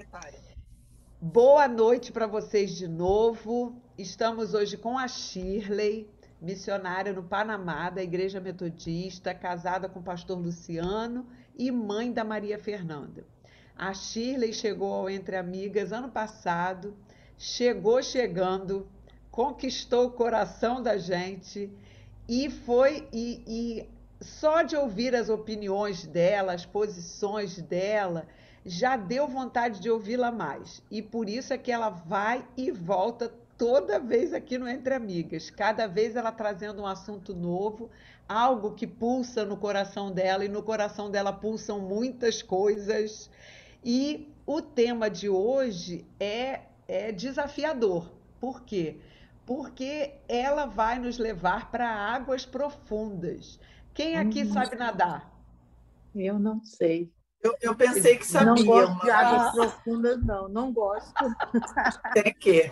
secretária. Boa noite para vocês de novo. Estamos hoje com a Shirley, missionária no Panamá, da Igreja Metodista, casada com o pastor Luciano e mãe da Maria Fernanda. A Shirley chegou ao Entre Amigas ano passado, chegou chegando, conquistou o coração da gente e só de ouvir as opiniões dela, as posições dela, já deu vontade de ouvi-la mais. E por isso é que ela vai e volta toda vez aqui no Entre Amigas. Cada vez ela trazendo um assunto novo, algo que pulsa no coração dela, e no coração dela pulsam muitas coisas. E o tema de hoje é desafiador. Por quê? Porque ela vai nos levar para águas profundas. Quem aqui sabe nadar? Eu não sei. Eu pensei que Não sabia. gosto de águas profundas, não. Não gosto. Tem que.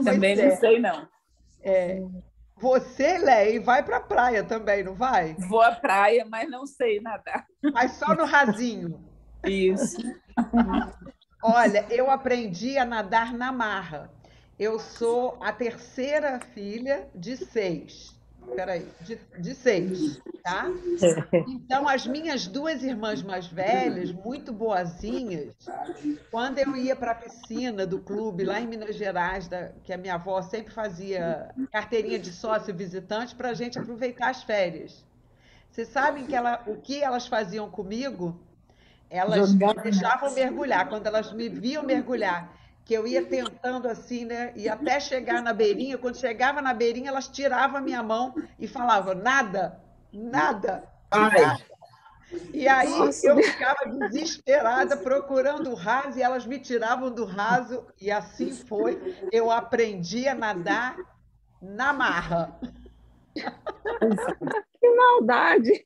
Também não sei, não. Você, Lei, vai para a praia também, não vai? Vou à praia, mas não sei nadar. Mas só no rasinho. Isso. Olha, eu aprendi a nadar na marra. Eu sou a terceira filha de 6. Peraí, de 6, tá? Então, as minhas 2 irmãs mais velhas, muito boazinhas, quando eu ia para a piscina do clube lá em Minas Gerais, que a minha avó sempre fazia carteirinha de sócio visitante para a gente aproveitar as férias. Vocês sabem o que elas faziam comigo? Elas me deixavam mergulhar. Quando elas me viam mergulhar, que eu ia tentando assim, né? E até chegar na beirinha. Quando chegava na beirinha, elas tiravam a minha mão e falavam: nada, nada, nada. E aí eu ficava desesperada procurando o raso e elas me tiravam do raso. E assim foi. Eu aprendi a nadar na marra. Que maldade!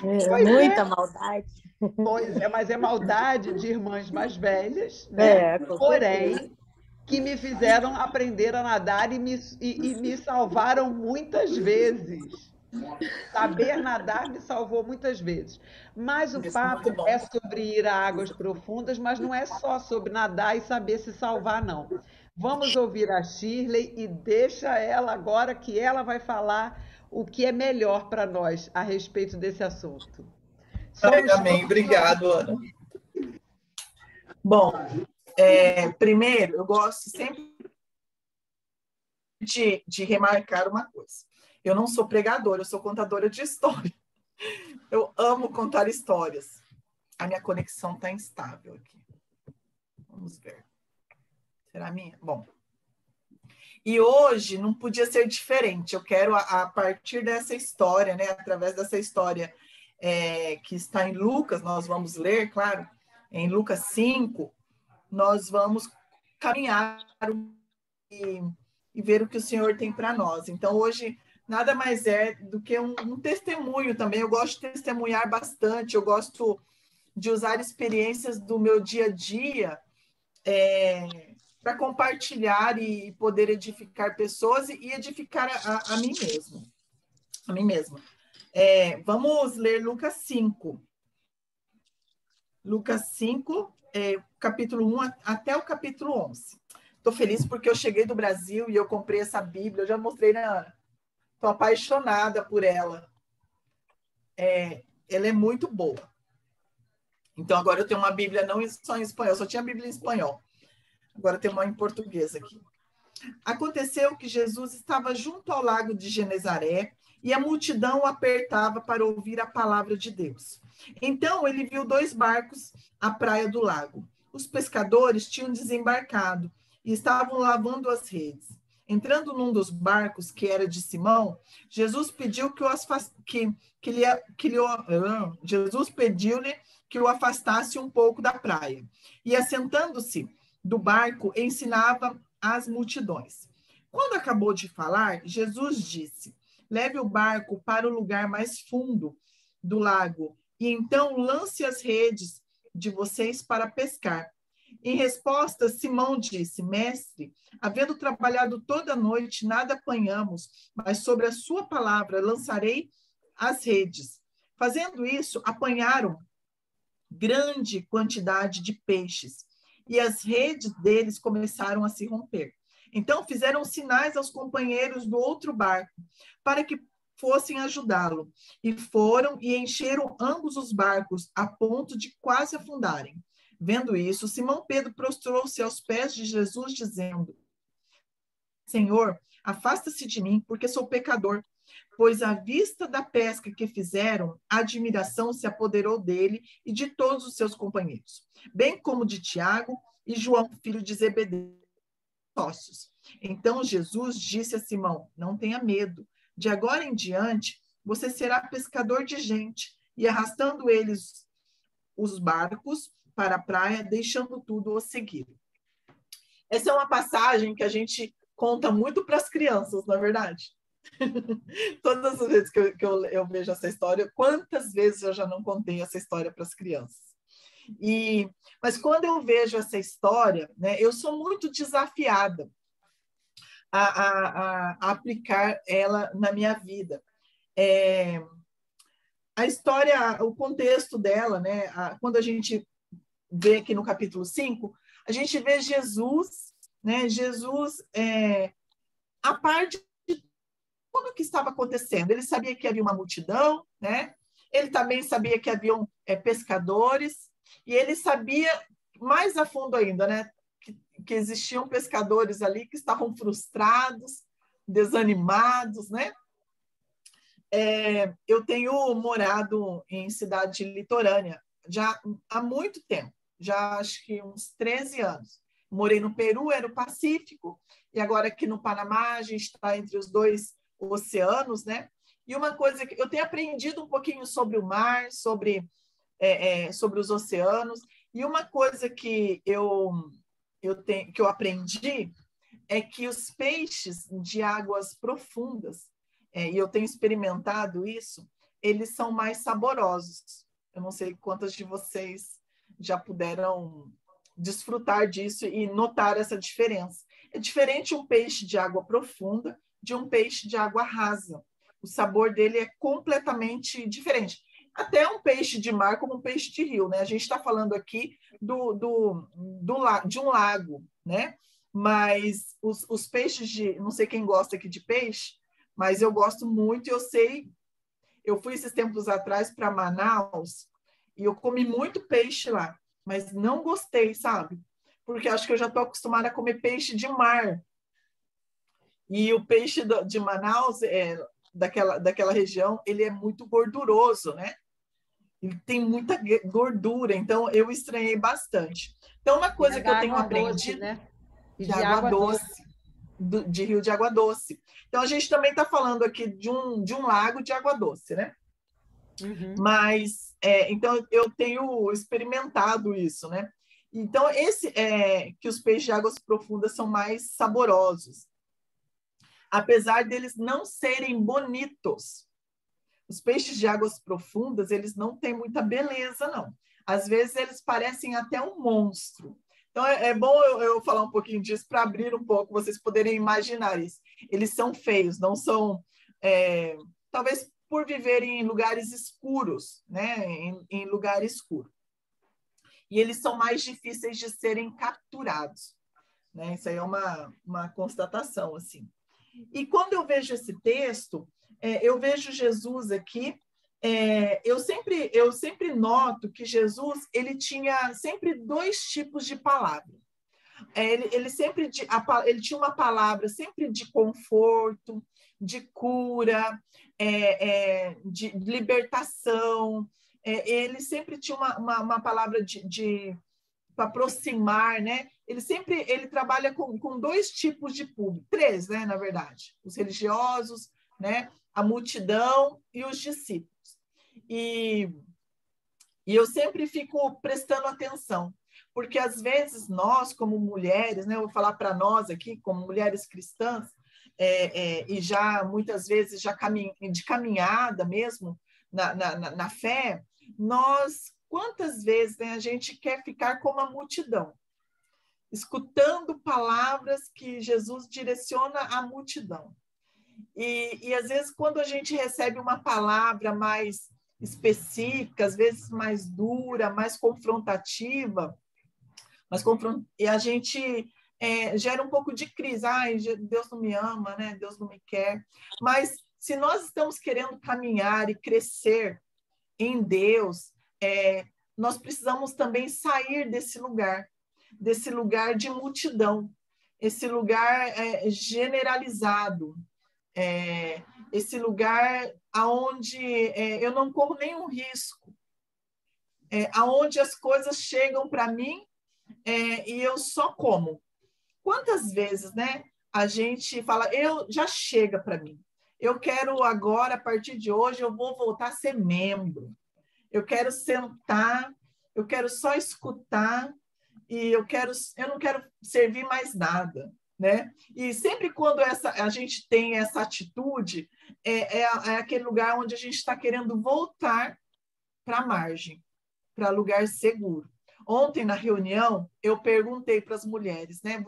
Muita maldade. Pois é, mas é maldade de irmãs mais velhas, né? Porém, que me fizeram aprender a nadar e me salvaram muitas vezes. Saber nadar me salvou muitas vezes. Mas o papo é sobre ir a águas profundas, mas não é só sobre nadar e saber se salvar, não. Vamos ouvir a Shirley e deixa ela agora que ela vai falar o que é melhor para nós a respeito desse assunto. Amém. Obrigado, Ana. Bom, primeiro, eu gosto sempre de remarcar uma coisa. Eu não sou pregadora, eu sou contadora de história. Eu amo contar histórias. A minha conexão está instável aqui. Vamos ver. Será minha? Bom. E hoje não podia ser diferente. Eu quero, a partir dessa história, né, através dessa história que está em Lucas, nós vamos ler, claro, em Lucas 5, nós vamos caminhar e ver o que o Senhor tem para nós. Então, hoje, nada mais é do que um testemunho também. Eu gosto de testemunhar bastante, eu gosto de usar experiências do meu dia a dia para compartilhar e poder edificar pessoas e edificar a mim mesmo. A mim mesma. Vamos ler Lucas 5. Lucas 5, capítulo 1 até o capítulo 11. Estou feliz porque eu cheguei do Brasil e eu comprei essa Bíblia. Eu já mostrei na Ana. Estou apaixonada por ela. Ela é muito boa. Então, agora eu tenho uma Bíblia não só em espanhol, só tinha a Bíblia em espanhol. Agora tem uma em português aqui. Aconteceu que Jesus estava junto ao lago de Genezaré e a multidão o apertava para ouvir a palavra de Deus. Então ele viu 2 barcos à praia do lago. Os pescadores tinham desembarcado e estavam lavando as redes. Entrando num dos barcos, que era de Simão, Jesus pediu que o afastasse um pouco da praia. E assentando-se do barco, ensinava as multidões. Quando acabou de falar, Jesus disse: leve o barco para o lugar mais fundo do lago e então lance as redes de vocês para pescar. Em resposta, Simão disse: mestre, havendo trabalhado toda a noite, nada apanhamos, mas sobre a sua palavra lançarei as redes. Fazendo isso, apanharam grande quantidade de peixes e as redes deles começaram a se romper. Então fizeram sinais aos companheiros do outro barco para que fossem ajudá-lo. E foram e encheram ambos os barcos a ponto de quase afundarem. Vendo isso, Simão Pedro prostrou-se aos pés de Jesus, dizendo: Senhor, afasta-se de mim, porque sou pecador. Pois à vista da pesca que fizeram, a admiração se apoderou dele e de todos os seus companheiros, bem como de Tiago e João, filho de Zebedeu, sócios. Então Jesus disse a Simão: não tenha medo, de agora em diante você será pescador de gente. E arrastando eles os barcos para a praia, deixando tudo, o seguiram. Essa é uma passagem que a gente conta muito para as crianças, não é verdade? Todas as vezes que eu vejo essa história, quantas vezes eu já não contei essa história para as crianças? Mas quando eu vejo essa história, né, eu sou muito desafiada a aplicar ela na minha vida. A história, o contexto dela, né, quando a gente vê aqui no capítulo 5, a gente vê Jesus, né, Jesus a par de tudo o que estava acontecendo. Ele sabia que havia uma multidão, né? Ele também sabia que haviam pescadores, e ele sabia mais a fundo ainda, né, que existiam pescadores ali que estavam frustrados, desanimados, né? Eu tenho morado em cidade litorânea já há muito tempo, já acho que uns 13 anos. Morei no Peru, era o Pacífico, e agora aqui no Panamá a gente está entre os dois oceanos, né? E uma coisa que eu tenho aprendido um pouquinho sobre o mar, sobre os oceanos, e uma coisa que eu aprendi é que os peixes de águas profundas, e eu tenho experimentado isso, eles são mais saborosos. Eu não sei quantas de vocês já puderam desfrutar disso e notar essa diferença. É diferente um peixe de água profunda de um peixe de água rasa. O sabor dele é completamente diferente. Até um peixe de mar como um peixe de rio, né? A gente está falando aqui de um lago, né? Mas os peixes de... Não sei quem gosta aqui de peixe, mas eu gosto muito, eu sei... Eu fui esses tempos atrás para Manaus e eu comi muito peixe lá, mas não gostei, sabe? Porque acho que eu já estou acostumada a comer peixe de mar. E o peixe de Manaus, daquela região, ele é muito gorduroso, né? Ele tem muita gordura, então eu estranhei bastante. Então, uma coisa que eu tenho aprendido... Doce, né? De água doce. De rio de água doce. Então, a gente também está falando aqui de um lago de água doce, né? Uhum. Mas, então, eu tenho experimentado isso, né? Então, que os peixes de águas profundas são mais saborosos. Apesar deles não serem bonitos. Os peixes de águas profundas, eles não têm muita beleza, não. Às vezes, eles parecem até um monstro. Então, é bom eu falar um pouquinho disso para abrir um pouco, vocês poderem imaginar isso. Eles são feios, não são... talvez por viverem em lugares escuros, né? Em lugar escuro. E eles são mais difíceis de serem capturados, né? Isso aí é uma constatação, assim. E quando eu vejo esse texto, eu vejo Jesus aqui, eu sempre noto que Jesus ele tinha sempre dois tipos de palavra. Ele tinha uma palavra sempre de conforto, de cura, de libertação. Ele sempre tinha uma palavra para aproximar, né? Ele trabalha com dois tipos de público, três, né? Na verdade, os religiosos, né? A multidão e os discípulos. E eu sempre fico prestando atenção, porque às vezes nós, como mulheres, né? Eu vou falar para nós aqui, como mulheres cristãs, e já muitas vezes de caminhada mesmo na fé, quantas vezes, né, a gente quer ficar como a multidão, escutando palavras que Jesus direciona à multidão. E às vezes, quando a gente recebe uma palavra mais específica, às vezes mais dura, mais confrontativa, mas e a gente gera um pouco de crise. Ai, Deus não me ama, né? Deus não me quer. Mas se nós estamos querendo caminhar e crescer em Deus, nós precisamos também sair desse lugar de multidão, esse lugar generalizado, esse lugar aonde eu não corro nenhum risco, aonde as coisas chegam para mim e eu só como. Quantas vezes, né, a gente fala, já chega para mim, eu quero agora, a partir de hoje, eu vou voltar a ser membro, eu quero sentar, eu quero só escutar e eu não quero servir mais nada, né? E sempre quando a gente tem essa atitude, é aquele lugar onde a gente está querendo voltar para a margem, para lugar seguro. Ontem, na reunião, eu perguntei para as mulheres, né?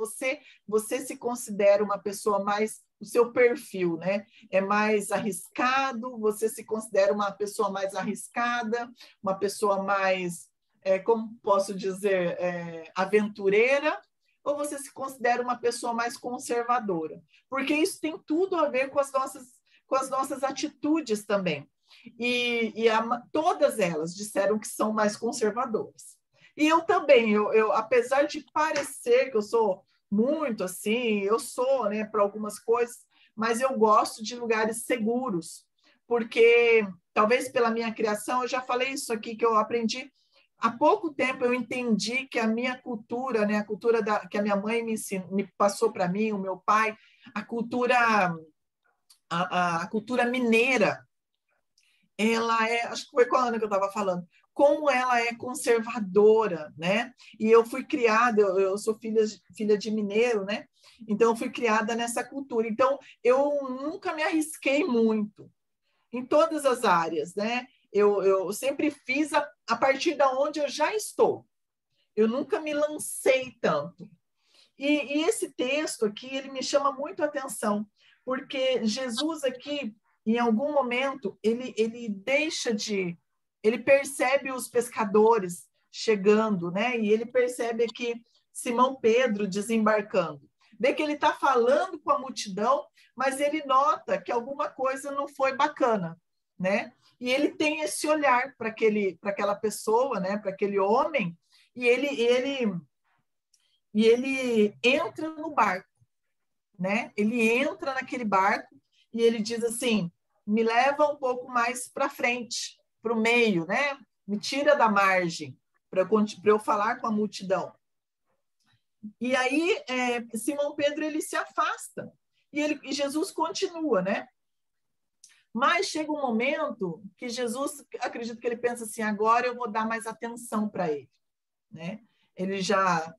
Você se considera uma pessoa mais... O seu perfil, né? É mais arriscado? Você se considera uma pessoa mais arriscada? Uma pessoa mais, como posso dizer, aventureira? Ou você se considera uma pessoa mais conservadora? Porque isso tem tudo a ver com as nossas atitudes também. Todas elas disseram que são mais conservadoras. E eu também, apesar de parecer que eu sou muito assim, eu sou, né, para algumas coisas, mas eu gosto de lugares seguros, porque talvez pela minha criação, eu já falei isso aqui, que eu aprendi há pouco tempo, eu entendi que a minha cultura, né, a cultura que a minha mãe me passou para mim, o meu pai, a cultura mineira, ela acho que foi com a Ana que eu estava falando, como ela é conservadora, né? E eu fui criada, eu sou filha de mineiro, né? Então, eu fui criada nessa cultura. Então, eu nunca me arrisquei muito em todas as áreas, né? Eu sempre fiz a partir da onde eu já estou. Eu nunca me lancei tanto. E esse texto aqui, ele me chama muito a atenção, porque Jesus aqui, em algum momento, ele percebe os pescadores chegando, né? E ele percebe aqui Simão Pedro desembarcando. Vê que ele está falando com a multidão, mas ele nota que alguma coisa não foi bacana, né? E ele tem esse olhar para aquela pessoa, né? Para aquele homem, e ele entra no barco, né? Ele entra naquele barco e ele diz assim: me leva um pouco mais para frente, para o meio, né? Me tira da margem para eu falar com a multidão. E aí Simão Pedro ele se afasta e Jesus continua, né? Mas chega um momento que Jesus, acredito que ele pensa assim: agora eu vou dar mais atenção para ele, né? Ele já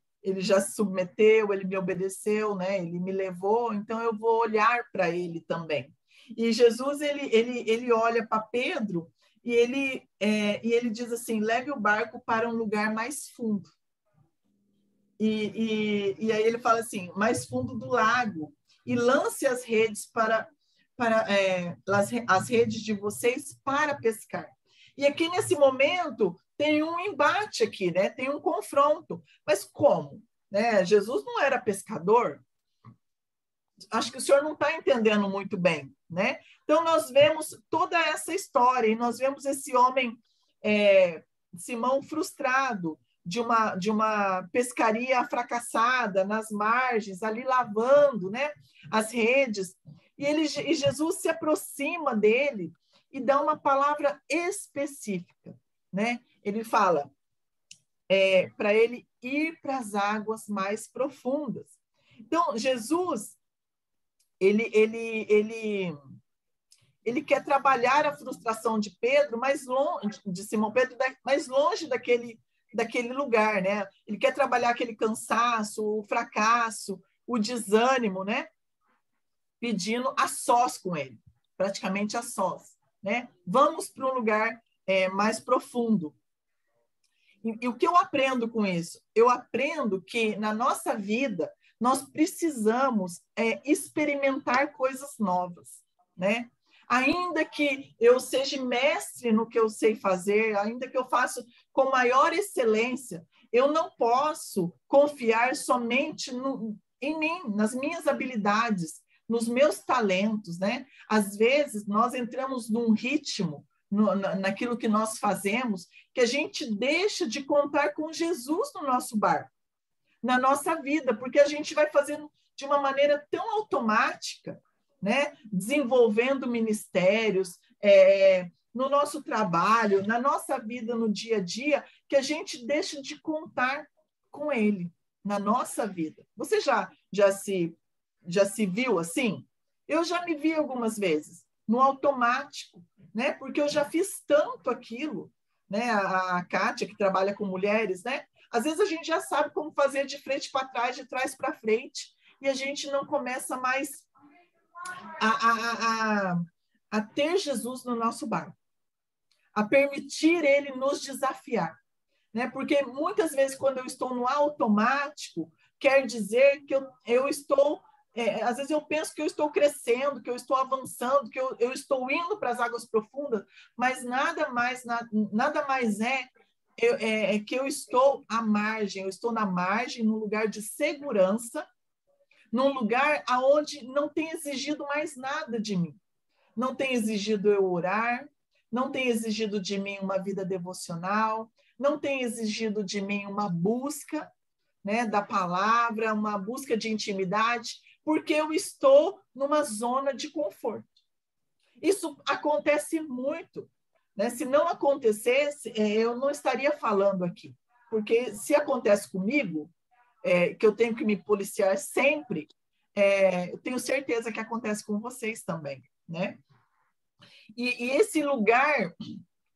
se submeteu, ele me obedeceu, né? Ele me levou, então eu vou olhar para ele também. E Jesus ele olha para Pedro e ele diz assim: leve o barco para um lugar mais fundo. E aí ele fala assim: mais fundo do lago, e lance as redes as redes de vocês para pescar. E aqui nesse momento tem um embate aqui, né? Tem um confronto. Mas como? Né? Jesus não era pescador? Acho que o senhor não está entendendo muito bem, né? Então, nós vemos toda essa história e nós vemos esse homem, Simão, frustrado de uma pescaria fracassada nas margens, ali lavando, né, as redes. E Jesus se aproxima dele e dá uma palavra específica, né? Ele fala para ele ir para as águas mais profundas. Então, Jesus, ele quer trabalhar a frustração de Pedro mais longe, de Simão Pedro, mais longe daquele lugar, né? Ele quer trabalhar aquele cansaço, o fracasso, o desânimo, né? Pedindo a sós com ele, praticamente a sós, né? Vamos para um lugar mais profundo. E o que eu aprendo com isso? Eu aprendo que na nossa vida nós precisamos experimentar coisas novas, né? Ainda que eu seja mestre no que eu sei fazer, ainda que eu faça com maior excelência, Eu não posso confiar somente em mim, nas minhas habilidades, nos meus talentos, né? Às vezes, nós entramos num ritmo, naquilo que nós fazemos, que a gente deixa de contar com Jesus no nosso barco, na nossa vida, porque a gente vai fazendo de uma maneira tão automática, né? Desenvolvendo ministérios, no nosso trabalho, na nossa vida no dia a dia, que a gente deixa de contar com Ele na nossa vida. Você já se viu assim? Eu já me vi algumas vezes no automático, né? Porque eu já fiz tanto aquilo, né? A Kátia, que trabalha com mulheres, né? Às vezes a gente já sabe como fazer de frente para trás, de trás para frente, e a gente não começa mais a ter Jesus no nosso barco, a permitir Ele nos desafiar, né? Porque muitas vezes, quando eu estou no automático, quer dizer que eu estou... às vezes eu penso que eu estou crescendo, que eu estou avançando, que eu estou indo para as águas profundas, mas nada mais é que eu estou à margem, eu estou na margem, num lugar de segurança, num lugar onde não tem exigido mais nada de mim. Não tem exigido eu orar, não tem exigido de mim uma vida devocional, não tem exigido de mim uma busca, né, da palavra, uma busca de intimidade, porque eu estou numa zona de conforto. Isso acontece muito, né? Se não acontecesse, eu não estaria falando aqui, porque se acontece comigo, que eu tenho que me policiar sempre, eu tenho certeza que acontece com vocês também, né? E esse lugar,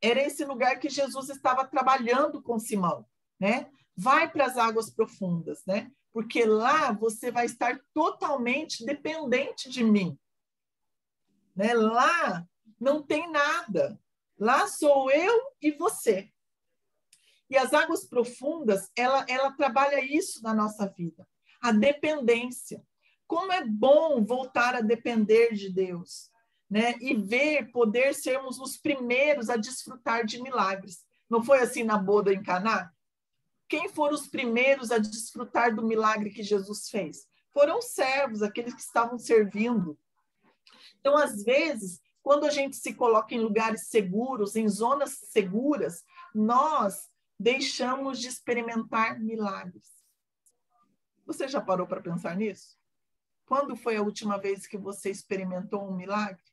era esse lugar que Jesus estava trabalhando com Simão, né? Vai para as águas profundas, né? Porque lá você vai estar totalmente dependente de mim, né? Lá não tem nada. Lá sou eu e você. E as águas profundas, ela trabalha isso na nossa vida, a dependência. Como é bom voltar a depender de Deus, né? E poder sermos os primeiros a desfrutar de milagres. Não foi assim na boda em Caná? Quem foram os primeiros a desfrutar do milagre que Jesus fez? Foram os servos, aqueles que estavam servindo. Então, às vezes, quando a gente se coloca em lugares seguros, em zonas seguras, nós deixamos de experimentar milagres. Você já parou para pensar nisso? Quando foi a última vez que você experimentou um milagre?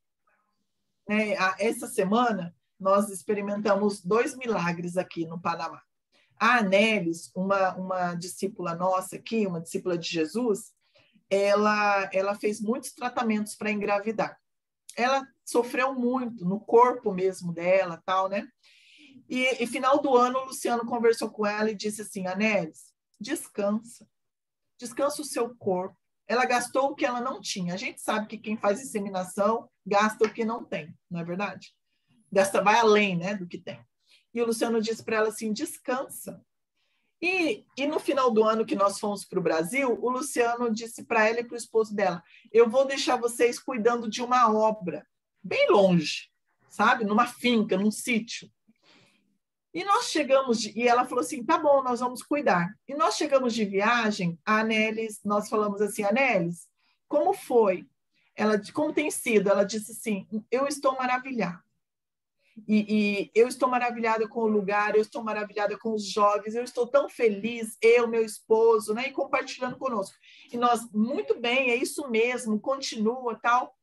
Essa semana, nós experimentamos 2 milagres aqui no Panamá. A Anélis, uma discípula nossa aqui, uma discípula de Jesus, ela fez muitos tratamentos para engravidar. Ela sofreu muito no corpo mesmo dela, tal, né? E final do ano, o Luciano conversou com ela e disse assim: Anélis, descansa o seu corpo. Ela gastou o que ela não tinha. A gente sabe que quem faz inseminação gasta o que não tem, não é verdade? Vai além, né, do que tem. E o Luciano disse para ela assim: descansa. E no final do ano que nós fomos para o Brasil, o Luciano disse para ela e para o esposo dela: eu vou deixar vocês cuidando de uma obra, bem longe, sabe? Numa finca, num sítio. E nós chegamos, e ela falou assim: tá bom, nós vamos cuidar. E nós chegamos de viagem, a Anélis, nós falamos assim: Anélis, como foi? Como tem sido? Ela disse assim: eu estou maravilhada. E eu estou maravilhada com o lugar, eu estou maravilhada com os jovens, eu estou tão feliz, eu, meu esposo, né, e compartilhando conosco. E nós, muito bem, é isso mesmo, continua, tal.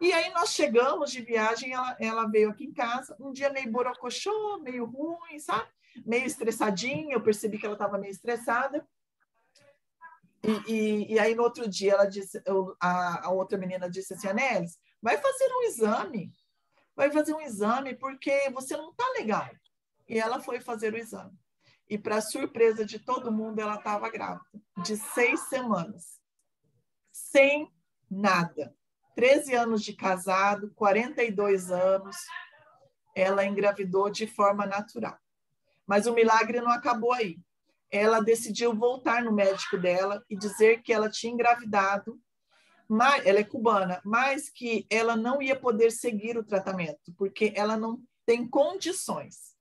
E aí nós chegamos de viagem, ela veio aqui em casa, um dia meio borocochô, meio ruim, sabe? Meio estressadinha, eu percebi que ela estava meio estressada. E aí no outro dia ela disse, a outra menina disse assim: Anélis, vai fazer um exame. Vai fazer um exame porque você não está legal. E ela foi fazer o exame. E, para surpresa de todo mundo, ela estava grávida, de 6 semanas. Sem nada. 13 anos de casado, 42 anos, ela engravidou de forma natural. Mas o milagre não acabou aí. Ela decidiu voltar no médico dela e dizer que ela tinha engravidado, ela é cubana, mas que ela não ia poder seguir o tratamento, porque ela não tem condições.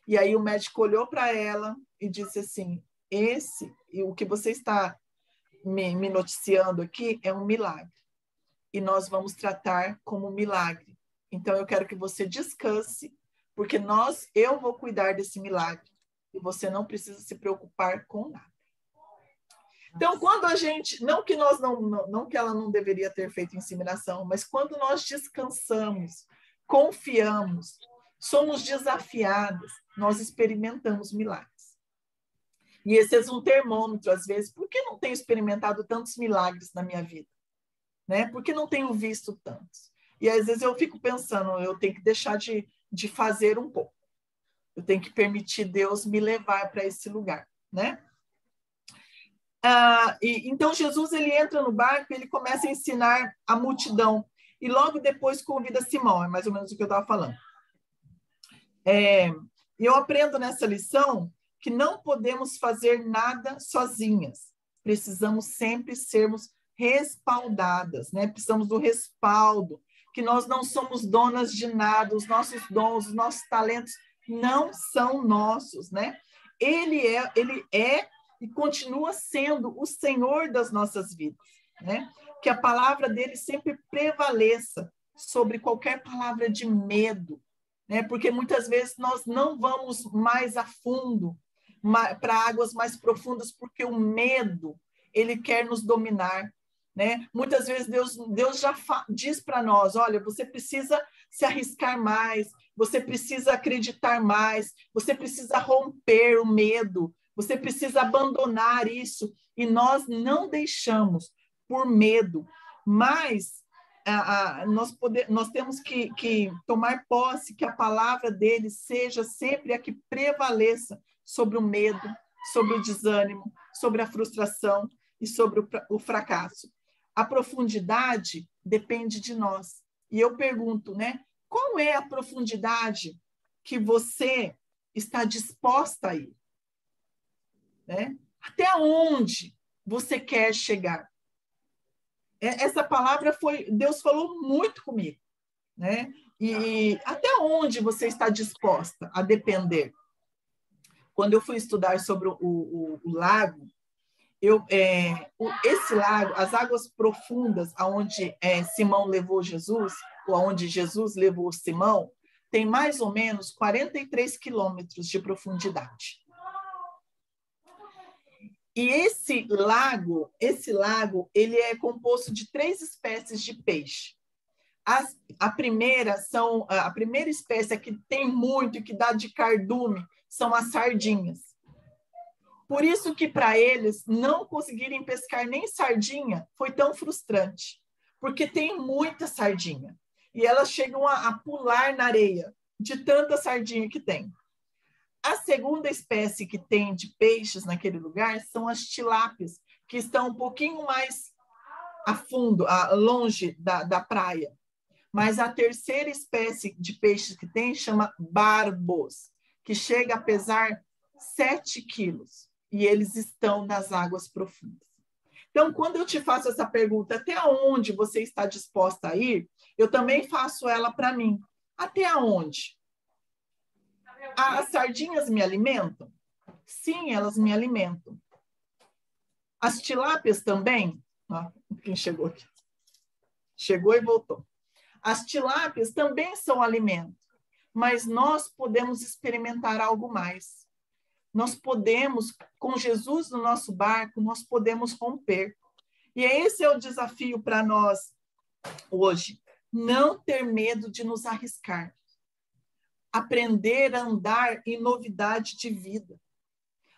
E aí o médico olhou para ela, e disse assim, e o que você está me noticiando aqui é um milagre. E nós vamos tratar como um milagre. Então, eu quero que você descanse, porque eu vou cuidar desse milagre. E você não precisa se preocupar com nada. Então, quando a gente, não que ela não deveria ter feito inseminação, mas quando nós descansamos, confiamos, somos desafiadas, nós experimentamos milagres. E esse é um termômetro, às vezes, por que não tenho experimentado tantos milagres na minha vida? Né? Por que não tenho visto tantos? E às vezes eu fico pensando, eu tenho que deixar de fazer um pouco. Eu tenho que permitir Deus me levar para esse lugar, né? Então Jesus ele entra no barco, ele começa a ensinar a multidão e logo depois convida Simão, é mais ou menos o que eu estava falando. E eu aprendo nessa lição que não podemos fazer nada sozinhas. Precisamos sempre sermos respaldadas, né? Precisamos do respaldo, que nós não somos donas de nada, os nossos dons, os nossos talentos não são nossos, né? Ele é e continua sendo o Senhor das nossas vidas, né? Que a palavra dele sempre prevaleça sobre qualquer palavra de medo, né? Porque muitas vezes nós não vamos mais a fundo, para águas mais profundas, porque o medo, ele quer nos dominar, né? Muitas vezes Deus já diz para nós, olha, você precisa se arriscar mais, você precisa acreditar mais, você precisa romper o medo, você precisa abandonar isso, e nós não deixamos por medo, mas nós temos que tomar posse, que a palavra dele seja sempre a que prevaleça sobre o medo, sobre o desânimo, sobre a frustração e sobre o fracasso. A profundidade depende de nós. E eu pergunto, né? Qual é a profundidade que você está disposta a ir? Né? Até onde você quer chegar? Essa palavra Deus falou muito comigo, né? E até onde você está disposta a depender? Quando eu fui estudar sobre o lago, esse lago, as águas profundas, aonde Simão levou Jesus, ou aonde Jesus levou Simão, tem mais ou menos 43 quilômetros de profundidade. E esse lago, ele é composto de 3 espécies de peixe. A primeira espécie que tem muito e que dá de cardume são as sardinhas. Por isso que para eles não conseguirem pescar nem sardinha foi tão frustrante, porque tem muita sardinha e elas chegam a pular na areia de tanta sardinha que tem. A segunda espécie que tem de peixes naquele lugar são as tilápias, que estão um pouquinho mais a fundo, longe da praia. Mas a terceira espécie de peixes que tem chama barbos, que chega a pesar 7 quilos. E eles estão nas águas profundas. Então, quando eu te faço essa pergunta, até onde você está disposta a ir? Eu também faço ela para mim. Até onde? As sardinhas me alimentam? Sim, elas me alimentam. As tilápias também? Quem chegou aqui? Chegou e voltou. As tilápias também são alimento, mas nós podemos experimentar algo mais. Nós podemos, com Jesus no nosso barco, nós podemos romper. E esse é o desafio para nós hoje. Não ter medo de nos arriscar. Aprender a andar em novidade de vida.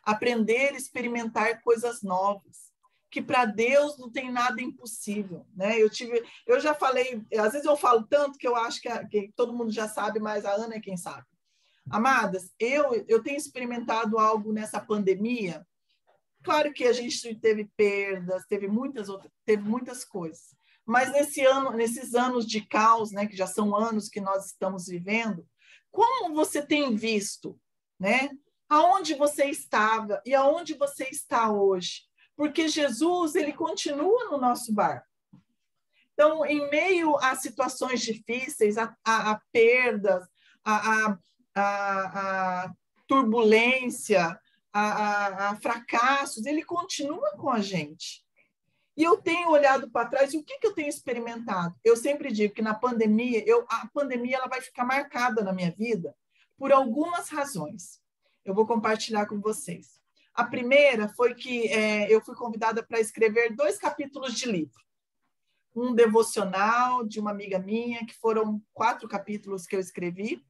Aprender a experimentar coisas novas. Que para Deus não tem nada impossível, né? Eu já falei, às vezes eu falo tanto que eu acho que todo mundo já sabe, mas a Ana é quem sabe. Amadas, eu tenho experimentado algo nessa pandemia. Claro que a gente teve perdas, teve muitas coisas. Mas nesses anos de caos, né, que já são anos que nós estamos vivendo, como você tem visto, né? Aonde você estava e aonde você está hoje? Porque Jesus, ele continua no nosso barco. Então, em meio a situações difíceis, a perdas, a turbulência, a fracassos, ele continua com a gente. E eu tenho olhado para trás, e o que eu tenho experimentado? Eu sempre digo que na pandemia, a pandemia ela vai ficar marcada na minha vida por algumas razões. Eu vou compartilhar com vocês. A primeira foi que eu fui convidada para escrever 2 capítulos de livro. Um devocional de uma amiga minha, que foram 4 capítulos que eu escrevi.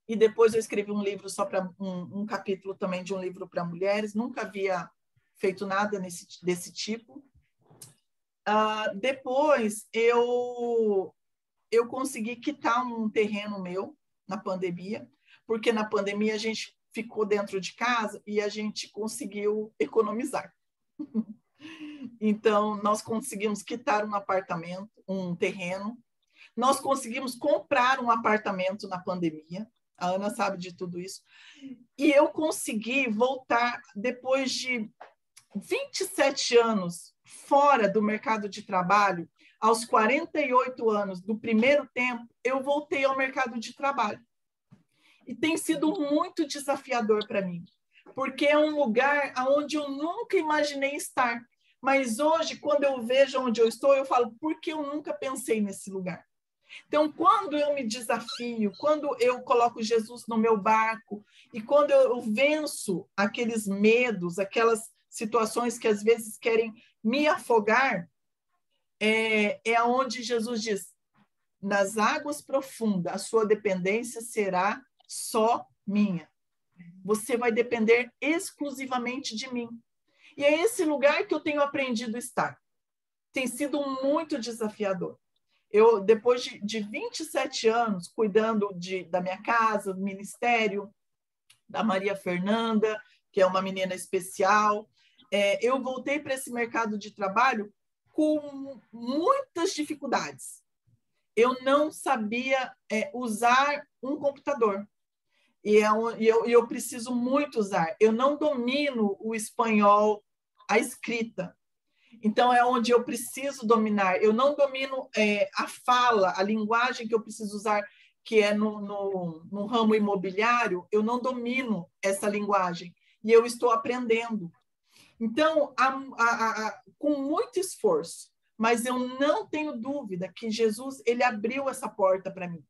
E depois eu escrevi um livro só para um capítulo também de um livro para mulheres. Nunca havia feito nada desse tipo. Depois, eu consegui quitar um terreno meu na pandemia, porque na pandemia a gente ficou dentro de casa e a gente conseguiu economizar. Então, nós conseguimos quitar um apartamento, um terreno. Nós conseguimos comprar um apartamento na pandemia. A Ana sabe de tudo isso. E eu consegui voltar depois de 27 anos fora do mercado de trabalho. Aos 48 anos do primeiro tempo, eu voltei ao mercado de trabalho. E tem sido muito desafiador para mim, porque é um lugar onde eu nunca imaginei estar. Mas hoje, quando eu vejo onde eu estou, eu falo, por que eu nunca pensei nesse lugar? Então, quando eu me desafio, quando eu coloco Jesus no meu barco, e quando eu venço aqueles medos, aquelas situações que às vezes querem me afogar, é onde Jesus diz, nas águas profundas, a sua dependência será só minha. Você vai depender exclusivamente de mim. E é esse lugar que eu tenho aprendido a estar. Tem sido muito desafiador. Eu, depois de 27 anos, cuidando da minha casa, do ministério, da Maria Fernanda, que é uma menina especial, eu voltei para esse mercado de trabalho com muitas dificuldades. Eu não sabia usar um computador. E eu preciso muito usar. Eu não domino o espanhol, a escrita. Então, é onde eu preciso dominar. Eu não domino a fala, a linguagem que eu preciso usar, que é no ramo imobiliário, eu não domino essa linguagem. E eu estou aprendendo. Então, com muito esforço, mas eu não tenho dúvida que Jesus ele abriu essa porta para mim.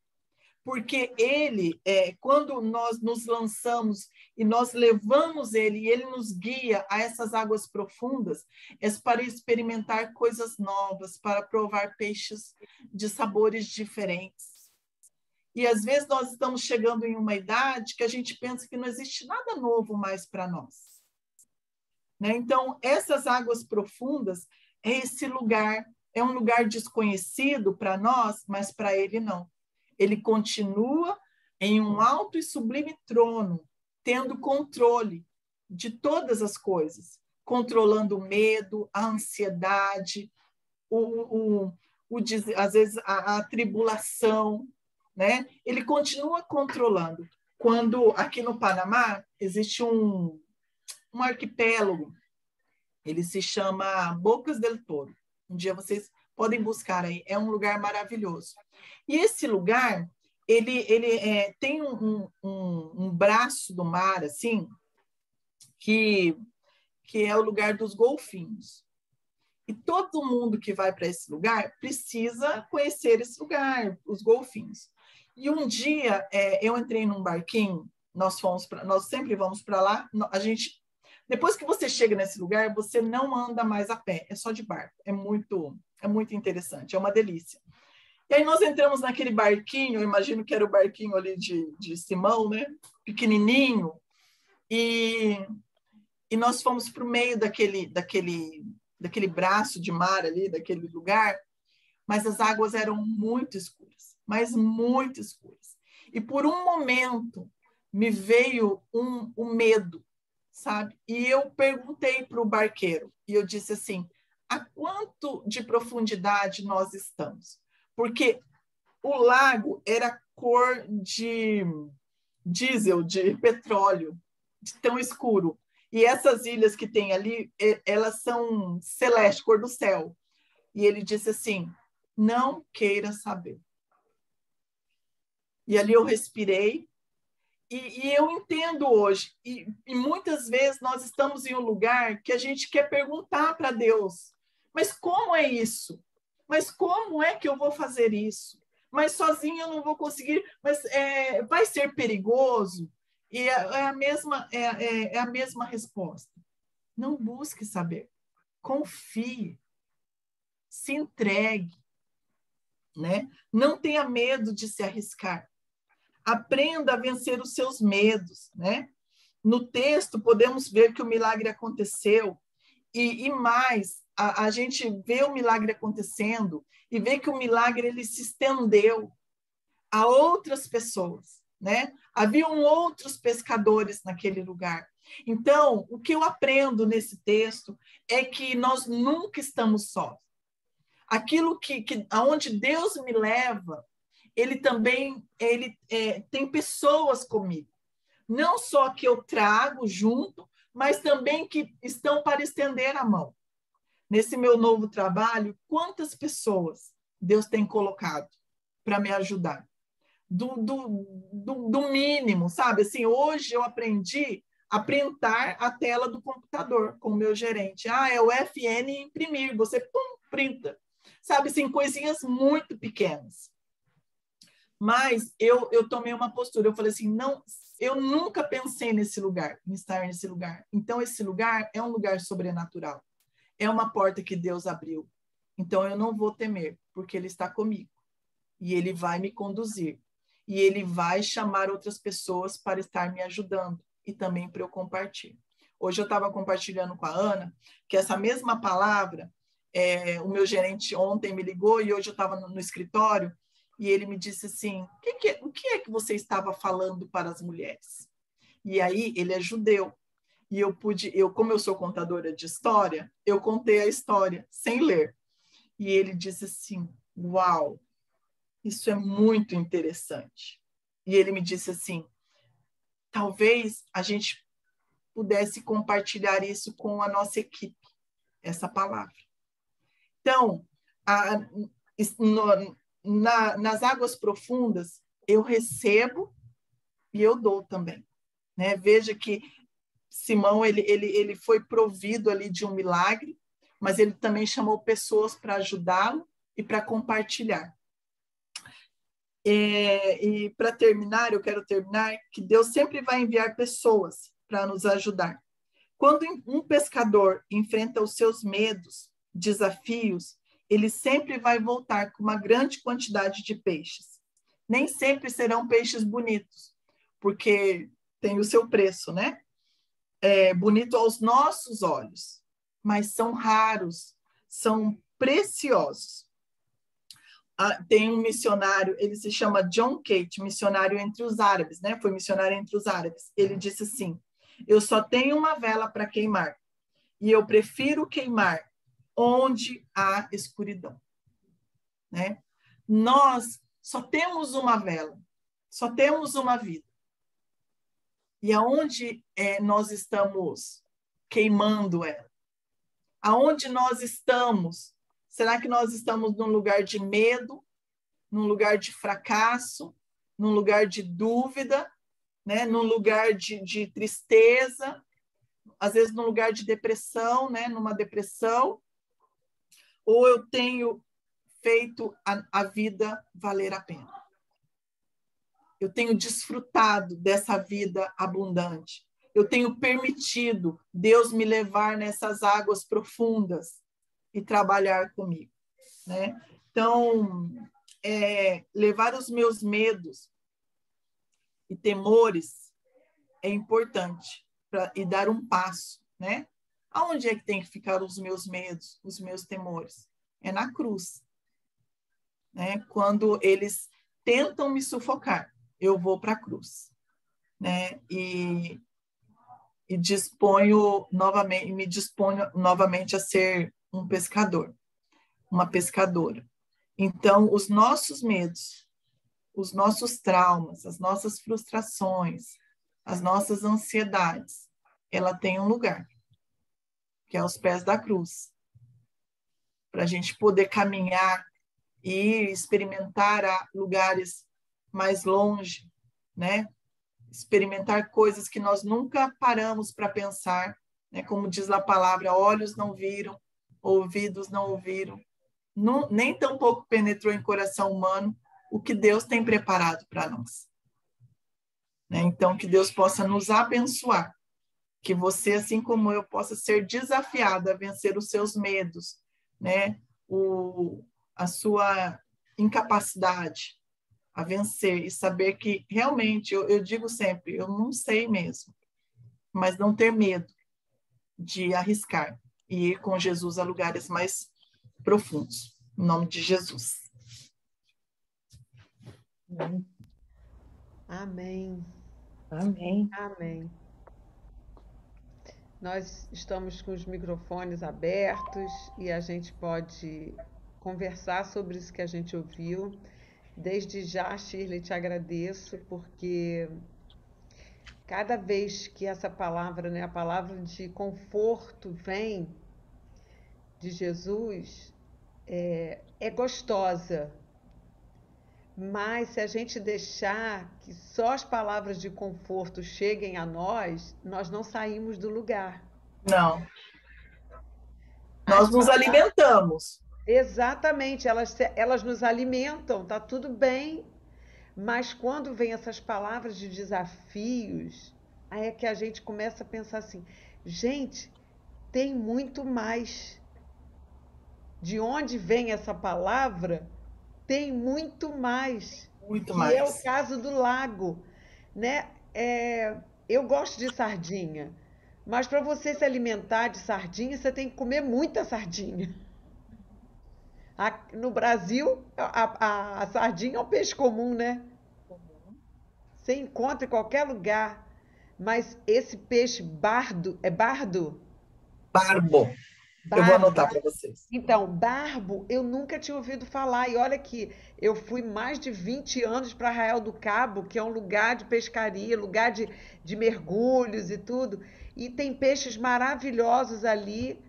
Porque ele, quando nós nos lançamos e nós levamos ele, e ele nos guia a essas águas profundas, é para experimentar coisas novas, para provar peixes de sabores diferentes. E às vezes nós estamos chegando em uma idade que a gente pensa que não existe nada novo mais para nós. Né? Então, essas águas profundas é esse lugar, é um lugar desconhecido para nós, mas para ele não. Ele continua em um alto e sublime trono, tendo controle de todas as coisas, controlando o medo, a ansiedade, às vezes a tribulação, né? Ele continua controlando. Quando aqui no Panamá existe um arquipélago, ele se chama Bocas del Toro. Um dia vocês podem buscar aí, é um lugar maravilhoso. E esse lugar, ele tem um braço do mar, assim, que é o lugar dos golfinhos. E todo mundo que vai para esse lugar precisa conhecer esse lugar, os golfinhos. E um dia eu entrei num barquinho, nós sempre vamos para lá, depois que você chega nesse lugar, você não anda mais a pé, é só de barco. É muito interessante, é uma delícia. E aí nós entramos naquele barquinho, eu imagino que era o barquinho ali de Simão, né? Pequenininho, e nós fomos para o meio daquele braço de mar ali, daquele lugar, mas as águas eram muito escuras, mas muito escuras. E por um momento me veio um medo, sabe? E eu perguntei para o barqueiro, e eu disse assim, a quanto de profundidade nós estamos? Porque o lago era cor de diesel, de petróleo, de tão escuro. E essas ilhas que tem ali, elas são celestes, cor do céu. E ele disse assim, não queira saber. E ali eu respirei, E eu entendo hoje, e muitas vezes nós estamos em um lugar que a gente quer perguntar para Deus, mas como é isso? Mas como é que eu vou fazer isso? Mas sozinho eu não vou conseguir, mas vai ser perigoso? E é a mesma resposta. Não busque saber, confie, se entregue, né? Não tenha medo de se arriscar. Aprenda a vencer os seus medos, né? No texto, podemos ver que o milagre aconteceu, e mais, a gente vê o milagre acontecendo e vê que o milagre ele se estendeu a outras pessoas, né? Haviam outros pescadores naquele lugar. Então, o que eu aprendo nesse texto é que nós nunca estamos sós. Aquilo aonde Deus me leva, ele também tem pessoas comigo. Não só que eu trago junto, mas também que estão para estender a mão. Nesse meu novo trabalho, quantas pessoas Deus tem colocado para me ajudar? Do mínimo, sabe? Assim, hoje eu aprendi a printar a tela do computador com o meu gerente. É o FN imprimir, você printa. Sabe, assim, coisinhas muito pequenas. Mas eu tomei uma postura, eu falei assim, não, eu nunca pensei nesse lugar, em estar nesse lugar. Então, esse lugar é um lugar sobrenatural. É uma porta que Deus abriu. Então, eu não vou temer, porque Ele está comigo. E Ele vai me conduzir. E Ele vai chamar outras pessoas para estar me ajudando. E também para eu compartilhar. Hoje eu estava compartilhando com a Ana que essa mesma palavra, o meu gerente ontem me ligou e hoje eu estava no escritório e ele me disse assim, o que é que você estava falando para as mulheres? E aí ele é judeu. E como eu sou contadora de história, eu contei a história sem ler. E ele disse assim, uau, isso é muito interessante. E ele me disse assim, talvez a gente pudesse compartilhar isso com a nossa equipe, essa palavra. Então, nas águas profundas, eu recebo e eu dou também. Né? Veja que Simão ele foi provido ali de um milagre, mas ele também chamou pessoas para ajudá-lo e para compartilhar. E para terminar, eu quero terminar que Deus sempre vai enviar pessoas para nos ajudar. Quando um pescador enfrenta os seus medos, desafios, ele sempre vai voltar com uma grande quantidade de peixes. Nem sempre serão peixes bonitos, porque tem o seu preço, né? Bonito aos nossos olhos, mas são raros, são preciosos. Tem um missionário, ele se chama John Cate, missionário entre os árabes, né? Foi missionário entre os árabes. Ele disse assim, eu só tenho uma vela para queimar, e eu prefiro queimar onde há escuridão. Né? Nós só temos uma vela, só temos uma vida. E aonde nós estamos queimando ela? Aonde nós estamos? Será que nós estamos num lugar de medo, num lugar de fracasso, num lugar de dúvida, né? Num lugar de tristeza, às vezes num lugar de depressão, né? Numa depressão? Ou eu tenho feito a vida valer a pena? Eu tenho desfrutado dessa vida abundante. Eu tenho permitido Deus me levar nessas águas profundas e trabalhar comigo, né? Então, levar os meus medos e temores é importante e dar um passo, né? Aonde é que tem que ficar os meus medos, os meus temores? É na cruz, né? Quando eles tentam me sufocar, eu vou para a cruz, né? E me disponho novamente a ser um pescador, uma pescadora. Então, os nossos medos, os nossos traumas, as nossas frustrações, as nossas ansiedades, ela tem um lugar, que é aos pés da cruz, para a gente poder caminhar e experimentar lugares mais longe, né? experimentar coisas que nós nunca paramos para pensar, né? Como diz a palavra, olhos não viram, ouvidos não ouviram, nem tampouco penetrou em coração humano o que Deus tem preparado para nós. Né? Então, que Deus possa nos abençoar, que você, assim como eu, possa ser desafiada a vencer os seus medos, né? A sua incapacidade a vencer e saber que realmente, eu digo sempre, eu não sei mesmo, mas não ter medo de arriscar e ir com Jesus a lugares mais profundos. Em nome de Jesus. Amém. Amém. Amém. Nós estamos com os microfones abertos e a gente pode conversar sobre isso que a gente ouviu. Desde já, Shirley, te agradeço, porque cada vez que essa palavra, né, a palavra de conforto vem de Jesus, é gostosa. Mas se a gente deixar que só as palavras de conforto cheguem a nós, nós não saímos do lugar. Não. Nós nos alimentamos. Exatamente, elas nos alimentam, tá tudo bem. Mas quando vem essas palavras de desafios, aí é que a gente começa a pensar assim, gente, tem muito mais. De onde vem essa palavra? Tem muito mais. Muito Que é o mais. caso do lago, né? Eu gosto de sardinha, mas para você se alimentar de sardinha, você tem que comer muita sardinha. No Brasil, a sardinha é um peixe comum, né? Você encontra em qualquer lugar. Mas esse peixe bardo, é bardo? Barbo. Eu vou Barbo. anotar para vocês. Então, barbo, eu nunca tinha ouvido falar. E olha que eu fui mais de 20 anos para Arraial do Cabo, que é um lugar de pescaria, lugar de mergulhos e tudo. E tem peixes maravilhosos ali.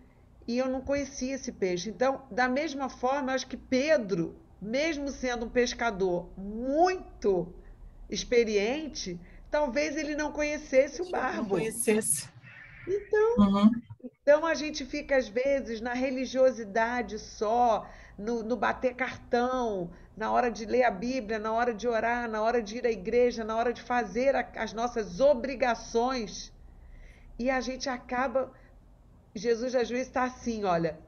E eu não conhecia esse peixe. Então, da mesma forma, eu acho que Pedro, mesmo sendo um pescador muito experiente, talvez ele não conhecesse o Não barbo. conhecesse. Então, Uhum. então a gente fica, às vezes, na religiosidade só, no bater cartão, na hora de ler a Bíblia, na hora de orar, na hora de ir à igreja, na hora de fazer as nossas obrigações. E a gente acaba. Jesus às vezes está assim, olha.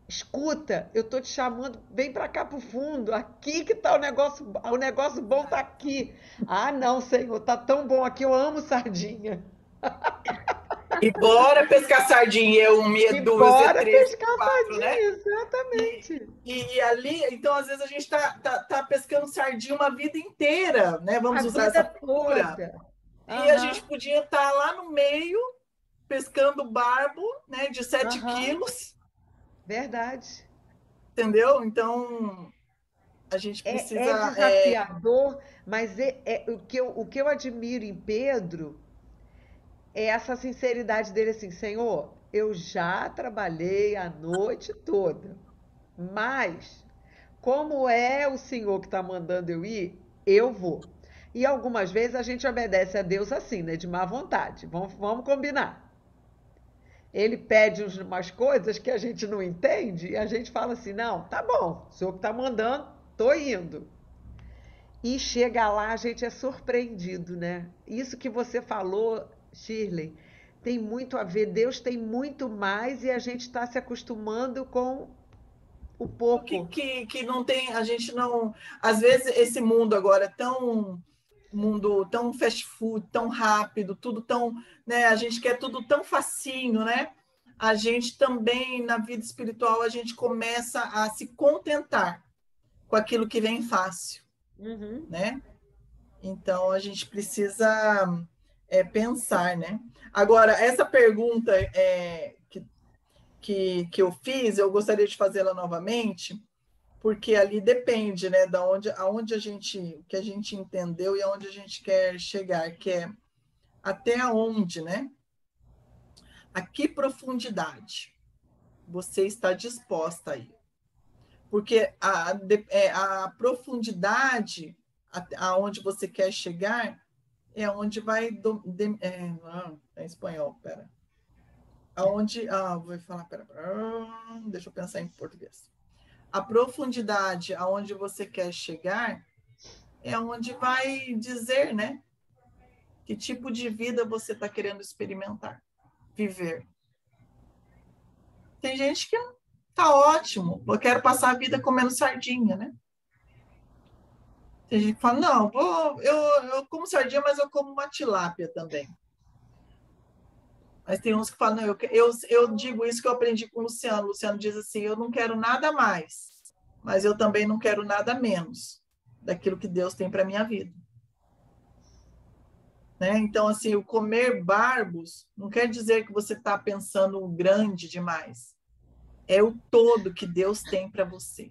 Escuta, eu tô te chamando, vem para cá pro fundo, aqui que tá o negócio bom tá aqui. Ah, não, Senhor, tá tão bom aqui, eu amo sardinha. E bora pescar sardinha, eu, meia E dúzia, bora três, pescar quatro, sardinha, né? exatamente. E ali, então, às vezes a gente tá pescando sardinha uma vida inteira, né? A Vamos usar essa vida figura. toda. E a gente Aham, podia estar lá no meio, pescando barbo, né? De 7 aham, quilos, verdade. entendeu? Então, a gente É precisa... desafiador, mas o que eu admiro em Pedro é essa sinceridade dele assim, Senhor, eu já trabalhei a noite toda, mas como é o Senhor que está mandando eu ir, eu vou. E algumas vezes a gente obedece a Deus assim, né? De má vontade. Vamos combinar. Ele pede umas coisas que a gente não entende e a gente fala assim: não, tá bom, o senhor que está mandando, tô indo. E chega lá, a gente é surpreendido, né? Isso que você falou, Shirley, tem muito a ver. Deus tem muito mais e a gente está se acostumando com o pouco. que não tem, a gente não... Às vezes esse mundo agora mundo tão fast food, tão rápido, tudo tão, né? A gente quer tudo tão facinho, né? A gente também, na vida espiritual, a gente começa a se contentar com aquilo que vem fácil, Uhum. né? Então, a gente precisa pensar, né? Agora, essa pergunta que eu fiz, eu gostaria de fazê-la novamente, porque ali depende, né, da onde, aonde o que a gente entendeu e aonde a gente quer chegar, que é até onde, né? A que profundidade você está disposta a ir? Porque a profundidade aonde você quer chegar é onde vai... Não, é em espanhol, pera. Aonde... vou falar, pera. Deixa eu pensar em português. A profundidade aonde você quer chegar é onde vai dizer, né? Que tipo de vida você está querendo experimentar, viver. Tem gente que tá ótimo, eu quero passar a vida comendo sardinha, né? Tem gente que fala, não, eu como sardinha, mas eu como uma tilápia também. Mas tem uns que falam, não, eu digo isso que eu aprendi com o Luciano. O Luciano diz assim, eu não quero nada mais, mas eu também não quero nada menos daquilo que Deus tem para minha vida. Né? Então, assim, o comer barbos não quer dizer que você está pensando grande demais. É o todo que Deus tem para você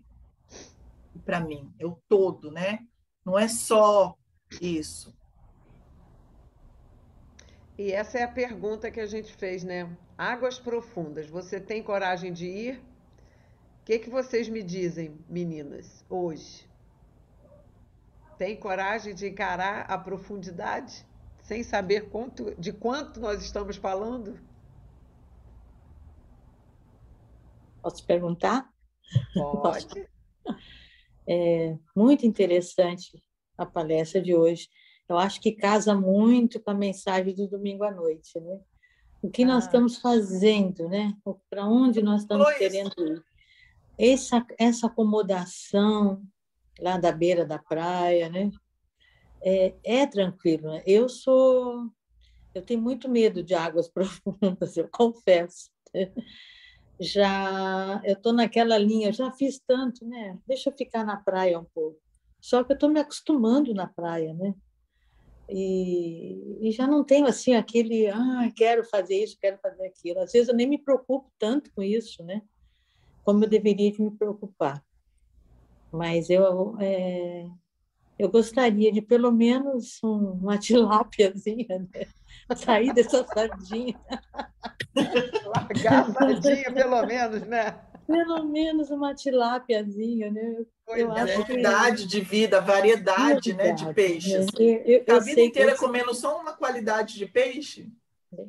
e para mim. É o todo, né? Não é só isso. E essa é a pergunta que a gente fez, né? Águas profundas, você tem coragem de ir? O que vocês me dizem, meninas, hoje? Tem coragem de encarar a profundidade, sem saber de quanto nós estamos falando? Posso perguntar? Pode. Muito interessante a palestra de hoje. Eu acho que casa muito com a mensagem do domingo à noite, né? O que nós estamos fazendo, né? Para onde nós estamos querendo ir? Essa acomodação lá da beira da praia, né? É tranquilo, né? Eu tenho muito medo de águas profundas, eu confesso. Eu estou naquela linha, já fiz tanto, né? Deixa eu ficar na praia um pouco. Só que eu estou me acostumando na praia, né? E já não tenho assim aquele, quero fazer isso, quero fazer aquilo. Às vezes eu nem me preocupo tanto com isso, né? Como eu deveria me preocupar. Mas eu gostaria de pelo menos uma tilápiazinha, né? Sair dessa sardinha. Largar a sardinha, pelo menos, né? Pelo menos uma tilápiazinha, né? Eu acho qualidade de vida, variedade, né, de peixes. Né? A vida inteira comendo só uma qualidade de peixe.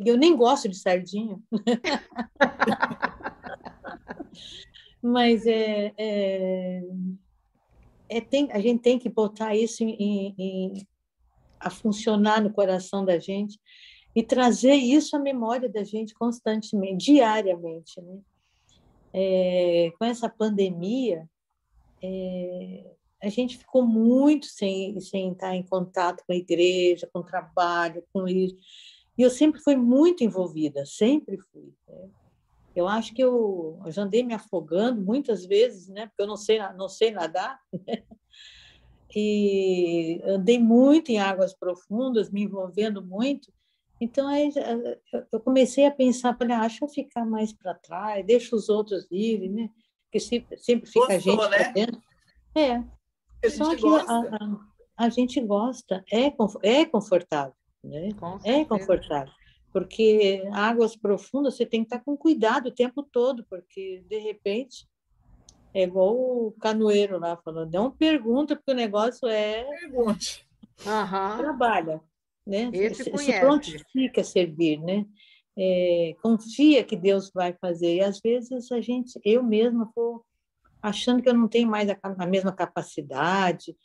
Eu nem gosto de sardinha. Mas a gente tem que botar isso a funcionar no coração da gente e trazer isso à memória da gente constantemente, diariamente, né? Com essa pandemia, a gente ficou muito sem estar em contato com a igreja, com o trabalho, com isso. E eu sempre fui muito envolvida, sempre fui. Né? Eu acho que eu já andei me afogando muitas vezes, né? Porque eu não sei nadar. Né? E andei muito em águas profundas, me envolvendo muito. Então, aí, eu comecei a pensar, falei, deixa eu ficar mais para trás, deixa os outros irem, né? Porque sempre fica a gente né? dentro. Só que a gente gosta, é confortável, né? É confortável. Porque águas profundas você tem que estar com cuidado o tempo todo, porque, de repente, é igual o canoeiro lá falando, não pergunta, porque o negócio Pergunte. Trabalha, né? Se prontifica a servir, né? Confia que Deus vai fazer. E, às vezes, eu mesma vou achando que eu não tenho mais a mesma capacidade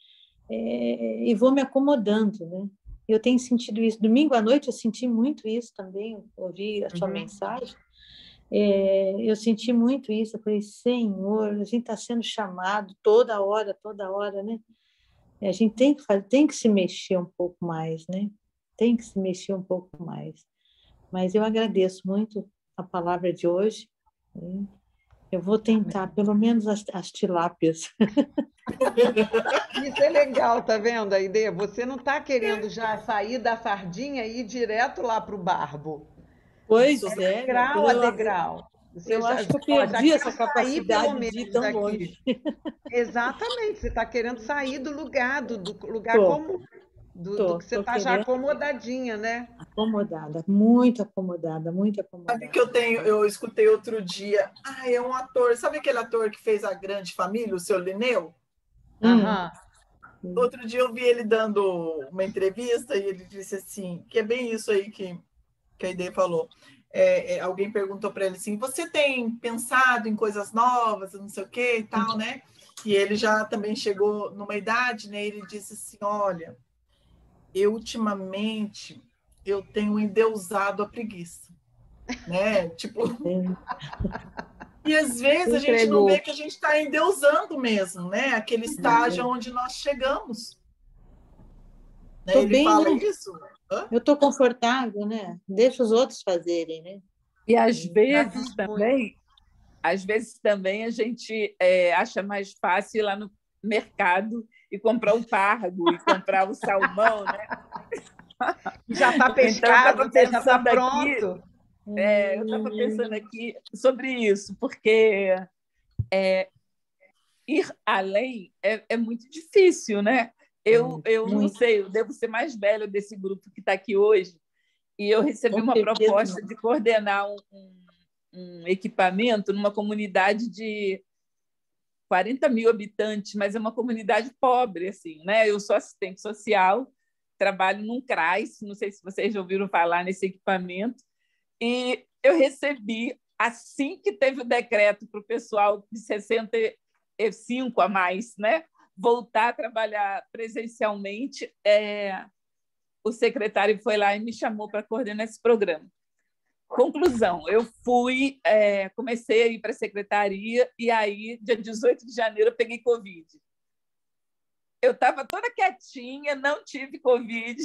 e vou me acomodando, né? Eu tenho sentido isso. Domingo à noite eu senti muito isso também, ouvi a sua mensagem. Eu senti muito isso. Eu falei, Senhor, a gente está sendo chamado toda hora, né? A gente tem que se mexer um pouco mais, né? Tem que se mexer um pouco mais. Mas eu agradeço muito a palavra de hoje. Né? Eu vou tentar, pelo menos, as tilápias. Isso é legal, tá vendo, Aide? Você não está querendo já sair da sardinha e ir direto lá para o barbo. Pois degrau a degrau. Eu acho que eu perdi essa capacidade de ir tão longe. Exatamente, você está querendo sair do lugar, do lugar comum, do que você está já acomodadinha, né? Acomodada, muito acomodada, muito acomodada. Sabe que eu escutei outro dia, é um ator, sabe aquele ator que fez A Grande Família, o seu Linneu? Outro dia eu vi ele dando uma entrevista e ele disse assim, que é bem isso aí que a Aide falou. Alguém perguntou para ele assim, você tem pensado em coisas novas, não sei o que e tal, né? E ele já também chegou numa idade, né? Ele disse assim, olha, ultimamente eu tenho endeusado a preguiça, né? Tipo, e às vezes a gente não vê que a gente está endeusando mesmo, né? Aquele estágio onde nós chegamos. Né? Tô Ele bem, fala né? isso. Hã? Eu estou confortável, né? Deixa os outros fazerem, né? E às vezes também a gente acha mais fácil ir lá no mercado e comprar o pargo e comprar o salmão, né? Já está pescado, então, já está pronto. Eu estava pensando aqui sobre isso, porque ir além é muito difícil, né? Eu não sei, eu devo ser mais velha desse grupo que está aqui hoje, e eu recebi uma proposta de coordenar um equipamento numa comunidade de 40 mil habitantes, mas é uma comunidade pobre, assim, né? Eu sou assistente social, trabalho num CRAS, não sei se vocês já ouviram falar nesse equipamento, e eu recebi, assim que teve o decreto para o pessoal de 65 a mais, né, voltar a trabalhar presencialmente, o secretário foi lá e me chamou para coordenar esse programa. Conclusão, eu comecei a ir para a secretaria e aí, dia 18 de janeiro, eu peguei Covid. Eu estava toda quietinha, não tive Covid,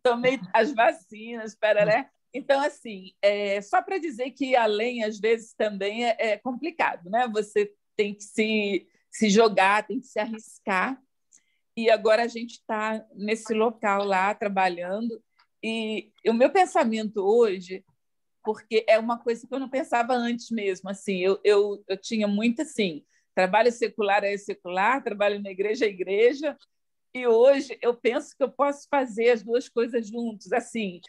tomei as vacinas, né? Então, assim, só para dizer que além, às vezes, também é complicado, né? Você tem que se jogar, tem que se arriscar. E agora a gente está nesse local lá, trabalhando. E o meu pensamento hoje, porque é uma coisa que eu não pensava antes mesmo, assim, eu tinha muito assim, trabalho secular é secular, trabalho na igreja é igreja, e hoje eu penso que eu posso fazer as duas coisas juntos, assim,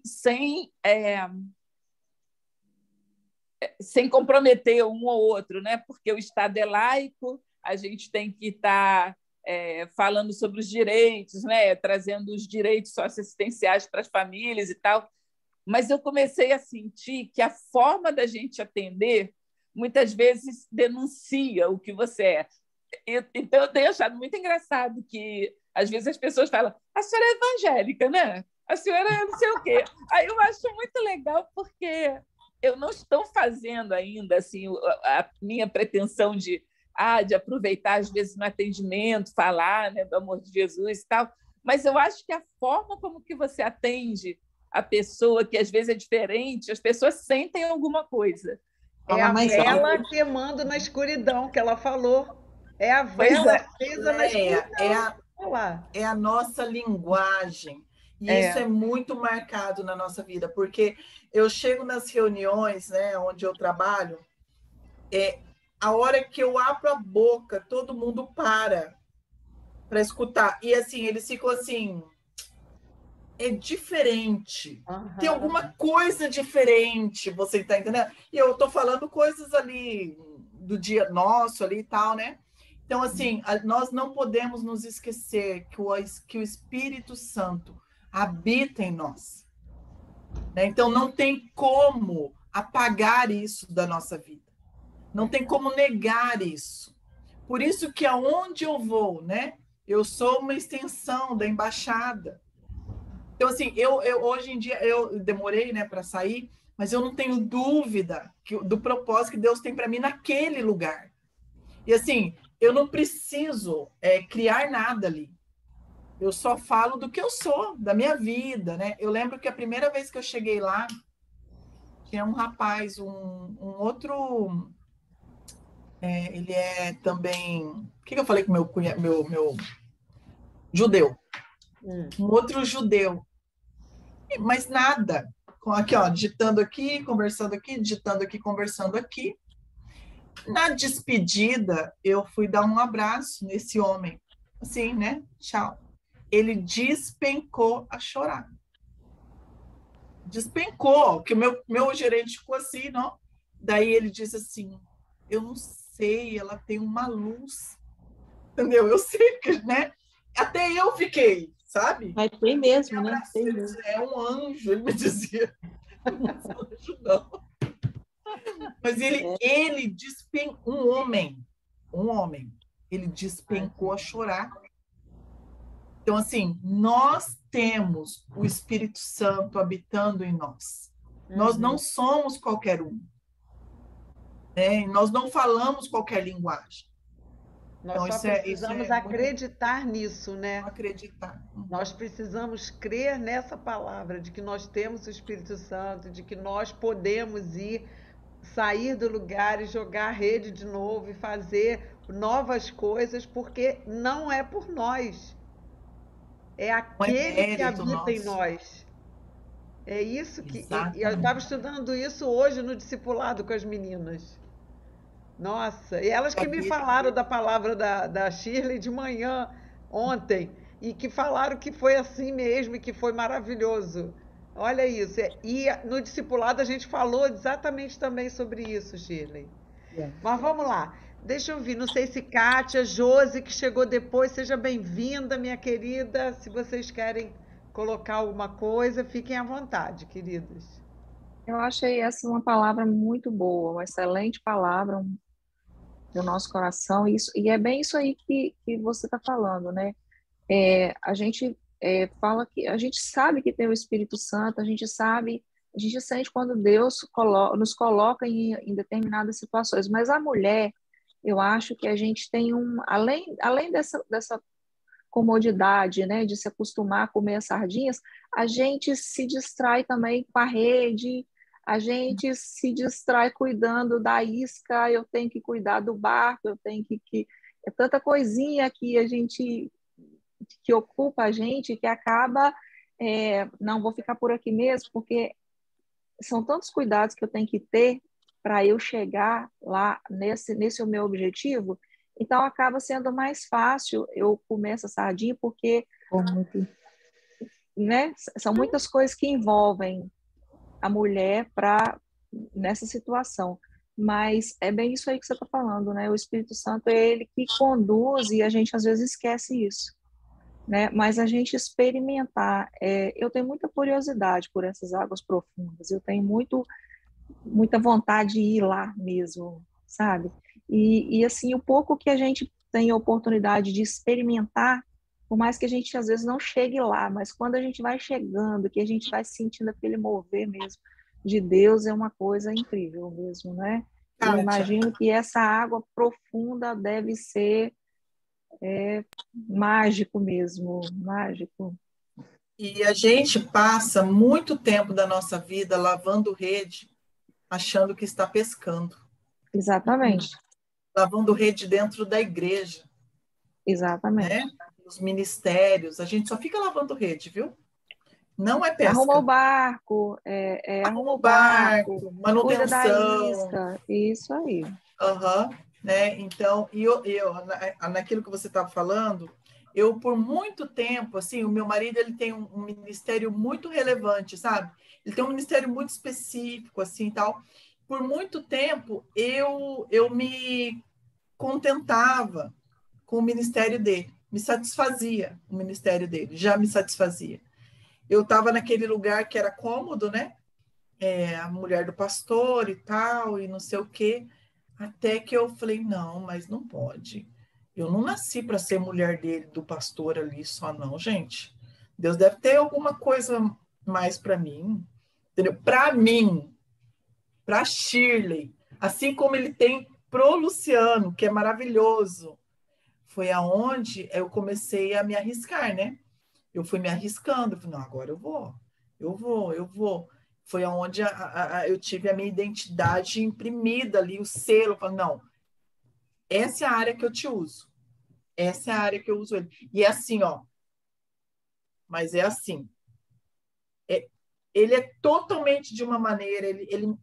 sem comprometer um ou outro, né? Porque o Estado é laico, a gente tem que estar falando sobre os direitos, né? Trazendo os direitos socioassistenciais para as famílias e tal. Mas eu comecei a sentir que a forma da gente atender muitas vezes denuncia o que você é. Então, eu tenho achado muito engraçado que, às vezes, as pessoas falam a senhora é evangélica, né? A senhora é não sei o quê. Aí eu acho muito legal, porque eu não estou fazendo ainda assim, a minha pretensão de aproveitar, às vezes, no atendimento, falar, né, do amor de Jesus e tal, mas eu acho que a forma como que você atende a pessoa, que às vezes é diferente, as pessoas sentem alguma coisa. É a vela queimando na escuridão, que ela falou. É a vela acesa na escuridão. É a nossa linguagem. E isso é muito marcado na nossa vida, porque eu chego nas reuniões, né, onde eu trabalho, a hora que eu abro a boca, todo mundo para escutar. E assim, eles ficam assim, é diferente. Tem alguma coisa diferente, você está entendendo? E eu estou falando coisas ali do dia nosso ali e tal, né? Então, assim, nós não podemos nos esquecer que o Espírito Santo habita em nós. Né? Então, não tem como apagar isso da nossa vida. Não tem como negar isso. Por isso que aonde eu vou, né? Eu sou uma extensão da embaixada. Então, assim, eu hoje em dia, eu demorei, né, para sair, mas eu não tenho dúvida do propósito que Deus tem para mim naquele lugar. E, assim, eu não preciso criar nada ali. Eu só falo do que eu sou, da minha vida, né? Eu lembro que a primeira vez que eu cheguei lá, tinha um rapaz, um outro... ele é também... O que eu falei com meu judeu? Um outro judeu. Mas nada. Aqui, ó, digitando aqui, conversando aqui, digitando aqui, conversando aqui. Na despedida, eu fui dar um abraço nesse homem. Assim, né? Tchau. Ele despencou a chorar. Despencou, que o meu gerente ficou assim, não? Daí ele disse assim, eu não sei, ela tem uma luz. entendeu? Eu sei que, né? Até eu fiquei, sabe? Mas tem mesmo, né? Tem mesmo. É um anjo, ele me dizia. Não sou anjo, não. Mas ele despencou, um homem, ele despencou a chorar. Então, assim, nós temos o Espírito Santo habitando em nós. Nós não somos qualquer um. Né? Nós não falamos qualquer linguagem. Nós Então, só precisamos acreditar nisso, né? Acreditar. Nós precisamos crer nessa palavra, de que nós temos o Espírito Santo, de que nós podemos sair do lugar e jogar a rede de novo e fazer novas coisas, porque não é por nós. É aquele que habita em nós. É isso que. E eu estava estudando isso hoje no discipulado com as meninas. Nossa, e elas que me falaram da palavra da Shirley de manhã, ontem, e que falaram que foi assim mesmo e que foi maravilhoso. Olha isso. E no discipulado a gente falou exatamente também sobre isso, Shirley. Mas vamos lá. Deixa eu ver, não sei se Kátia, Josi, que chegou depois, seja bem-vinda, minha querida. Se vocês querem colocar alguma coisa, fiquem à vontade, queridas. Eu achei essa uma palavra muito boa, uma excelente palavra do nosso coração, e é bem isso aí que você está falando, né? A gente fala que a gente sabe que tem o Espírito Santo, a gente sente quando Deus nos coloca em determinadas situações, mas a mulher, eu acho que a gente tem além dessa comodidade, né, de se acostumar a comer as sardinhas, a gente se distrai também com a rede, a gente se distrai cuidando da isca, eu tenho que cuidar do barco, eu tenho que é tanta coisinha que ocupa a gente que acaba não vou ficar por aqui mesmo, porque são tantos cuidados que eu tenho que ter para eu chegar lá nesse o meu objetivo. Então, acaba sendo mais fácil eu comer essa sardinha, porque né, são muitas coisas que envolvem a mulher nessa situação. Mas é bem isso aí que você está falando, né? O Espírito Santo é ele que conduz e a gente às vezes esquece isso, né? Mas a gente experimentar, eu tenho muita curiosidade por essas águas profundas, eu tenho muita vontade de ir lá mesmo, sabe? E assim, o pouco que a gente tem a oportunidade de experimentar, por mais que a gente às vezes não chegue lá, mas quando a gente vai chegando, que a gente vai sentindo aquele mover mesmo de Deus, é uma coisa incrível mesmo, né? Eu imagino que essa água profunda deve ser mágico mesmo, mágico. E a gente passa muito tempo da nossa vida lavando rede, achando que está pescando. Exatamente. Lavando rede dentro da igreja. Exatamente. Né? Os ministérios, a gente só fica lavando rede, viu? Não é pesca. Arruma o barco, arruma o barco, manutenção. Cuida da isca, isso aí. Né? Então, naquilo que você estava falando, eu por muito tempo, assim, o meu marido ele tem um ministério muito relevante, sabe? Ele tem um ministério muito específico, assim, tal. Por muito tempo, eu me contentava com o ministério dele, me satisfazia o ministério dele, já me satisfazia. Eu estava naquele lugar que era cômodo, né? A mulher do pastor e tal, e não sei o quê, até que eu falei, não, mas não pode. Eu não nasci para ser mulher dele, do pastor ali só, não, gente. Deus deve ter alguma coisa mais para mim, entendeu? Para mim, para Shirley, assim como ele tem pro Luciano, que é maravilhoso. Foi aonde eu comecei a me arriscar, né? Eu fui me arriscando, falei, não, agora eu vou. Foi aonde eu tive a minha identidade imprimida ali, o selo, falei, não, essa é a área que eu te uso, essa é a área que eu uso ele. E é assim, ó, mas é assim, ele é totalmente de uma maneira,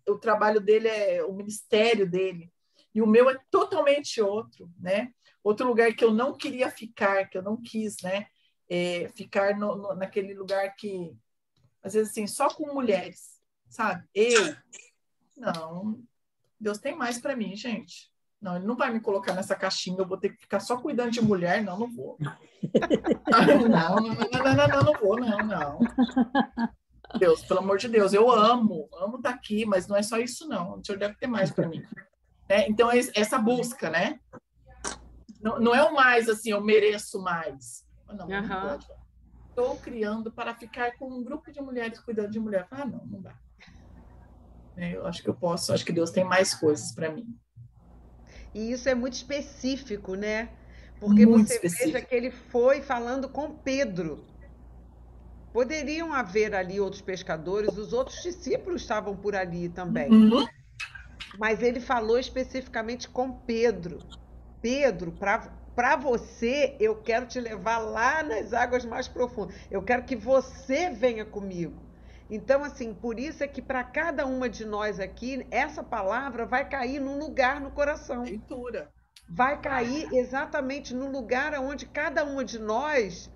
o trabalho dele o ministério dele, e o meu é totalmente outro, né? Outro lugar que eu não queria ficar, que eu não quis, né? Ficar naquele lugar que, às vezes, assim, só com mulheres, sabe? Não, Deus tem mais para mim, gente. Não, ele não vai me colocar nessa caixinha, eu vou ter que ficar só cuidando de mulher. Não, não vou. Não vou, não. Deus, pelo amor de Deus, eu amo estar aqui, mas não é só isso, não. O Senhor deve ter mais para mim. Então, essa busca, né? Não é o mais assim, eu mereço mais. Não pode. Estou criando para ficar com um grupo de mulheres cuidando de mulher. Não dá. Eu acho que eu posso, acho que Deus tem mais coisas para mim. E isso é muito específico, né? Porque muito você específico. veja que ele foi falando com Pedro. Poderiam haver ali outros pescadores, os outros discípulos estavam por ali também. Uhum. Mas ele falou especificamente com Pedro. Pedro, para você, eu quero te levar lá nas águas mais profundas. Eu quero que você venha comigo. Então, assim, por isso é que para cada uma de nós aqui, essa palavra vai cair num lugar no coração. Leitura. Vai cair exatamente no lugar onde cada uma de nós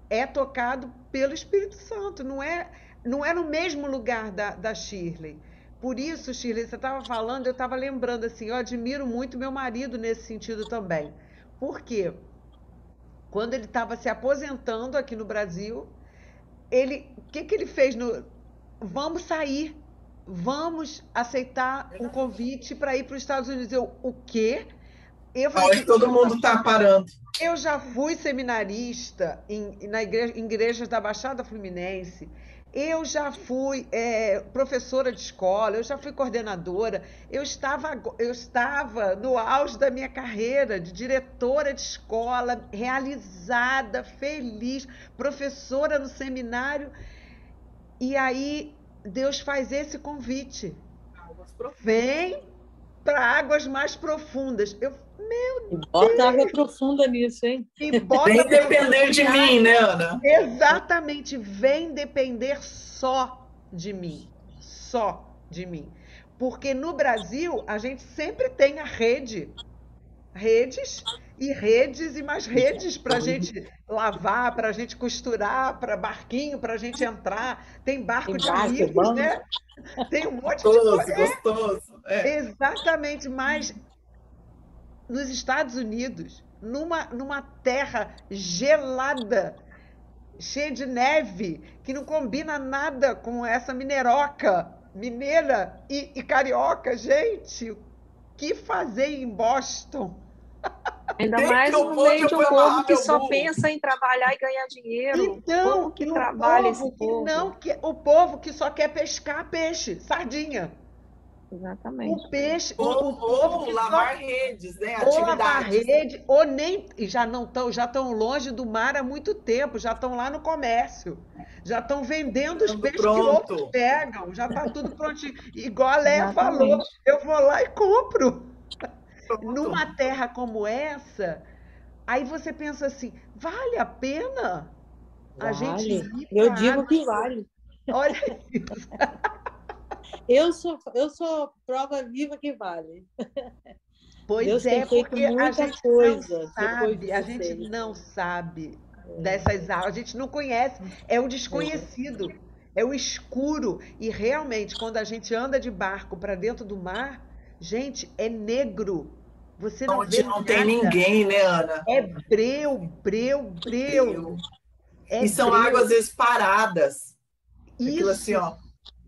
é tocado pelo Espírito Santo. Não é no mesmo lugar da Shirley. Por isso, Shirley, você estava falando, eu estava lembrando assim, eu admiro muito meu marido nesse sentido também. Por quê? Quando ele estava se aposentando aqui no Brasil, o que ele fez? Vamos sair, vamos aceitar um convite para ir para os Estados Unidos. O quê? Todo mundo está parando. Eu já fui seminarista em igrejas da Baixada Fluminense, eu já fui professora de escola, eu já fui coordenadora, eu estava no auge da minha carreira de diretora de escola, realizada, feliz, professora no seminário. E aí Deus faz esse convite. Vem para águas mais profundas. Bota água profunda nisso, hein? Vem depender de mim, né, Ana? Exatamente, vem depender só de mim. Só de mim. Porque no Brasil, a gente sempre tem a rede. Redes e mais redes para a gente lavar, para a gente costurar, para barquinho, para a gente entrar. Tem barco de amigos, né? Tem um monte de coisa. Gostoso. Exatamente, mas nos Estados Unidos, numa terra gelada, cheia de neve, que não combina nada com essa mineroca, mineira e carioca. Gente, o que fazer em Boston? Ainda mais no meio de um povo que só pensa em trabalhar e ganhar dinheiro. Então, como que trabalha esse povo? O povo que só quer pescar peixe, sardinha. Exatamente. O peixe, ou lavar redes, né? Ou lavar rede, ou nem, já estão longe do mar há muito tempo, já estão lá no comércio, já estão vendendo os peixes que outros pegam, já está tudo prontinho. Igual a Léa falou, eu vou lá e compro. Numa terra como essa, aí você pensa assim, vale a pena a gente ir pra Eu digo que vale. Olha isso. Eu sou prova viva que vale. Pois Deus é, tem porque muita a gente coisa não sabe, a gente não sabe dessas águas, a gente não conhece, é o desconhecido, é o escuro. E realmente, quando a gente anda de barco para dentro do mar, gente, é negro. Você não vê não tem ninguém, né, Ana? É breu. E são águas, às vezes, paradas. Aquilo assim, ó.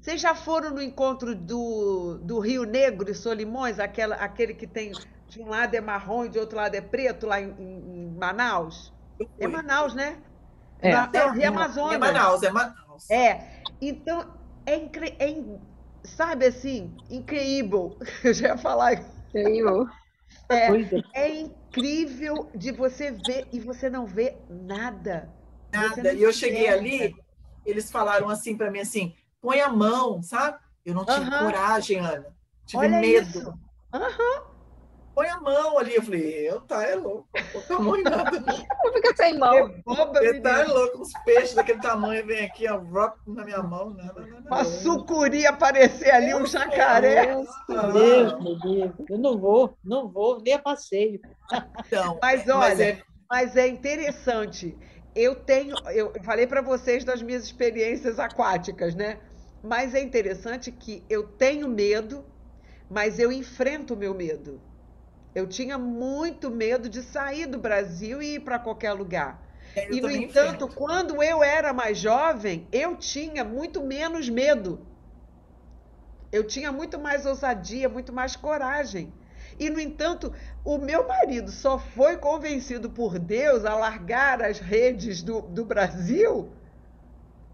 Vocês já foram no encontro do Rio Negro e Solimões, aquele que tem, de um lado é marrom e de outro lado é preto, lá em Manaus? É Manaus, né? É Rio Amazonas. É Manaus. Então, sabe assim, incrível. Eu já ia falar. Incrível. É incrível de você ver e você não vê nada. E eu cheguei ali, eles falaram assim para mim, assim, põe a mão, sabe? Eu não tive coragem, Ana. Tive medo. Põe a mão ali. Eu falei, é louco. Não põe a mão em nada. Não fica sem mão. Você tá louco. Uns peixes daquele tamanho vem aqui, ó, na minha mão. Uma sucuri aparecer ali, um jacaré. Deus, meu Deus. Eu não vou, nem a passeio. Então, mas olha, mas é interessante. Eu falei para vocês das minhas experiências aquáticas, né? Mas é interessante que eu tenho medo, mas eu enfrento o meu medo. Eu tinha muito medo de sair do Brasil e ir para qualquer lugar. Eu E, no também entanto, enfrento. quando eu era mais jovem, eu tinha muito menos medo. Eu tinha muito mais ousadia, muito mais coragem. E, no entanto, o meu marido só foi convencido por Deus a largar as redes do Brasil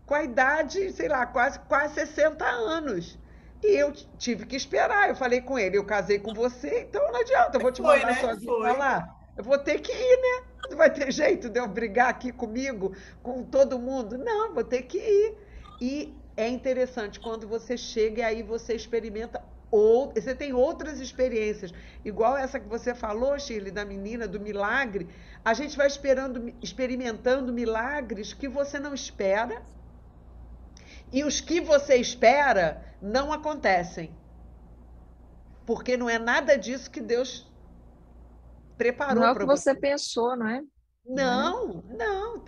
com a idade, sei lá, quase 60 anos. E eu tive que esperar. Eu falei com ele, eu casei com você, então não adianta, eu vou te Foi, mandar né? sozinho para Foi. lá. Eu vou ter que ir, né? Não vai ter jeito de eu brigar aqui comigo, com todo mundo. Não, vou ter que ir. E é interessante, quando você chega e aí você experimenta você tem outras experiências, igual essa que você falou, Shirley, da menina, do milagre. A gente vai experimentando milagres que você não espera, e os que você espera não acontecem. Porque não é nada disso que Deus Não preparou é o para que você você. pensou, não é? Né? Não, não,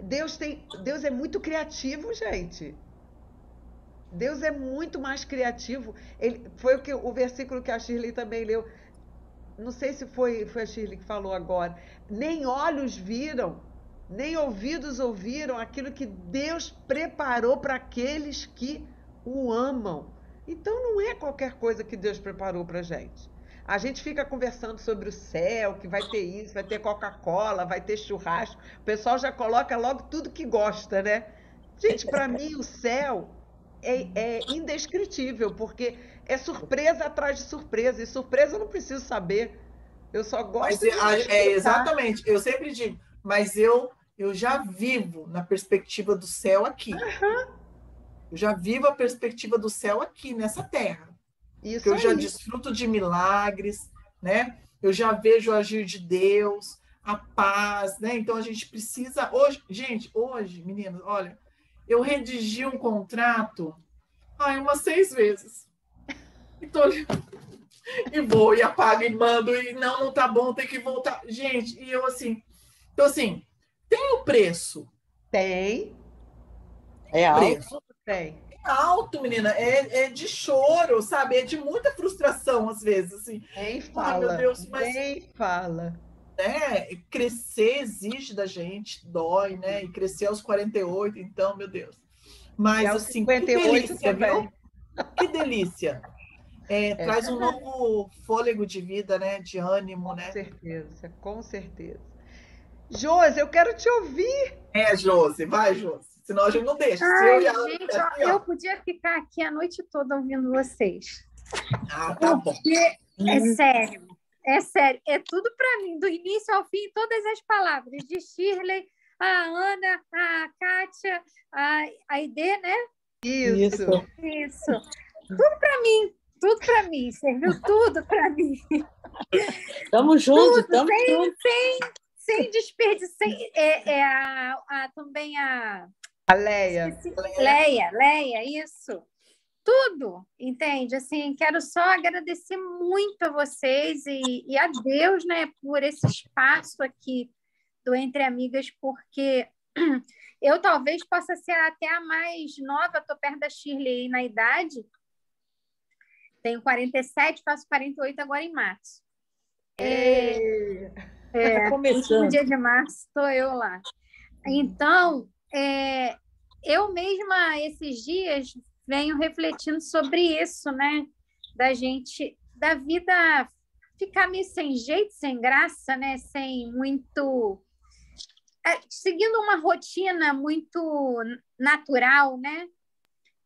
Deus é muito criativo, gente. Deus é muito mais criativo. Foi o versículo que a Shirley também leu. Não sei se foi a Shirley que falou agora. Nem olhos viram, nem ouvidos ouviram aquilo que Deus preparou para aqueles que o amam. Então não é qualquer coisa que Deus preparou para a gente. A gente fica conversando sobre o céu, que vai ter isso, vai ter Coca-Cola, vai ter churrasco. O pessoal já coloca logo tudo que gosta, né? Gente, para mim o céu é indescritível, porque é surpresa atrás de surpresa, e surpresa eu não preciso saber. Eu só Mas gosto de desfrutar. exatamente, eu sempre digo, mas eu já vivo na perspectiva do céu aqui. Eu já vivo a perspectiva do céu aqui, nessa terra. Porque Isso eu já aí. desfruto de milagres, né? Eu já vejo o agir de Deus, a paz, né? Então a gente precisa hoje, gente, hoje, meninos, olha, eu redigi um contrato, umas 6 vezes. E, e vou, e apago, e mando, e não tá bom, tem que voltar. Gente, e eu assim, então assim, tem o preço. Tem, É Preço. alto. tem. É alto, menina, é de choro, sabe? É de muita frustração, às vezes, assim. Nem Ai, meu fala, Deus, mas nem fala. né, crescer exige da gente, dói, né? E crescer aos 48, então, meu Deus. E Mas, aos assim, que 58 delícia, também. viu? Que delícia. É Traz um verdade. novo fôlego de vida, né? De ânimo, Com né? certeza, com certeza. Josi, eu quero te ouvir. Josi, vai, Josi. Senão a gente não deixa. Se eu Ai, e a Ana gente, ficar ó, aqui, eu ó. podia ficar aqui a noite toda ouvindo vocês. Tá bom. Porque é sério, é tudo para mim, do início ao fim, todas as palavras de Shirley, a Ana, a Kátia, a Aidê, né? Isso. Isso. Tudo para mim, serviu tudo para mim. Tamo junto, Tudo, tamo junto. sem desperdício. Também a A Leia. esqueci, Leia, isso. Tudo, entende? Assim, quero só agradecer muito a vocês e a Deus, né, por esse espaço aqui do Entre Amigas, porque eu talvez possa ser até a mais nova, estou perto da Shirley na idade, tenho 47, faço 48 agora em março. Tá Último começando. dia de março estou eu lá. Então, eu mesma, esses dias, venho refletindo sobre isso, né? Da vida ficar meio sem jeito, sem graça, né? Sem muito... seguindo uma rotina muito natural, né?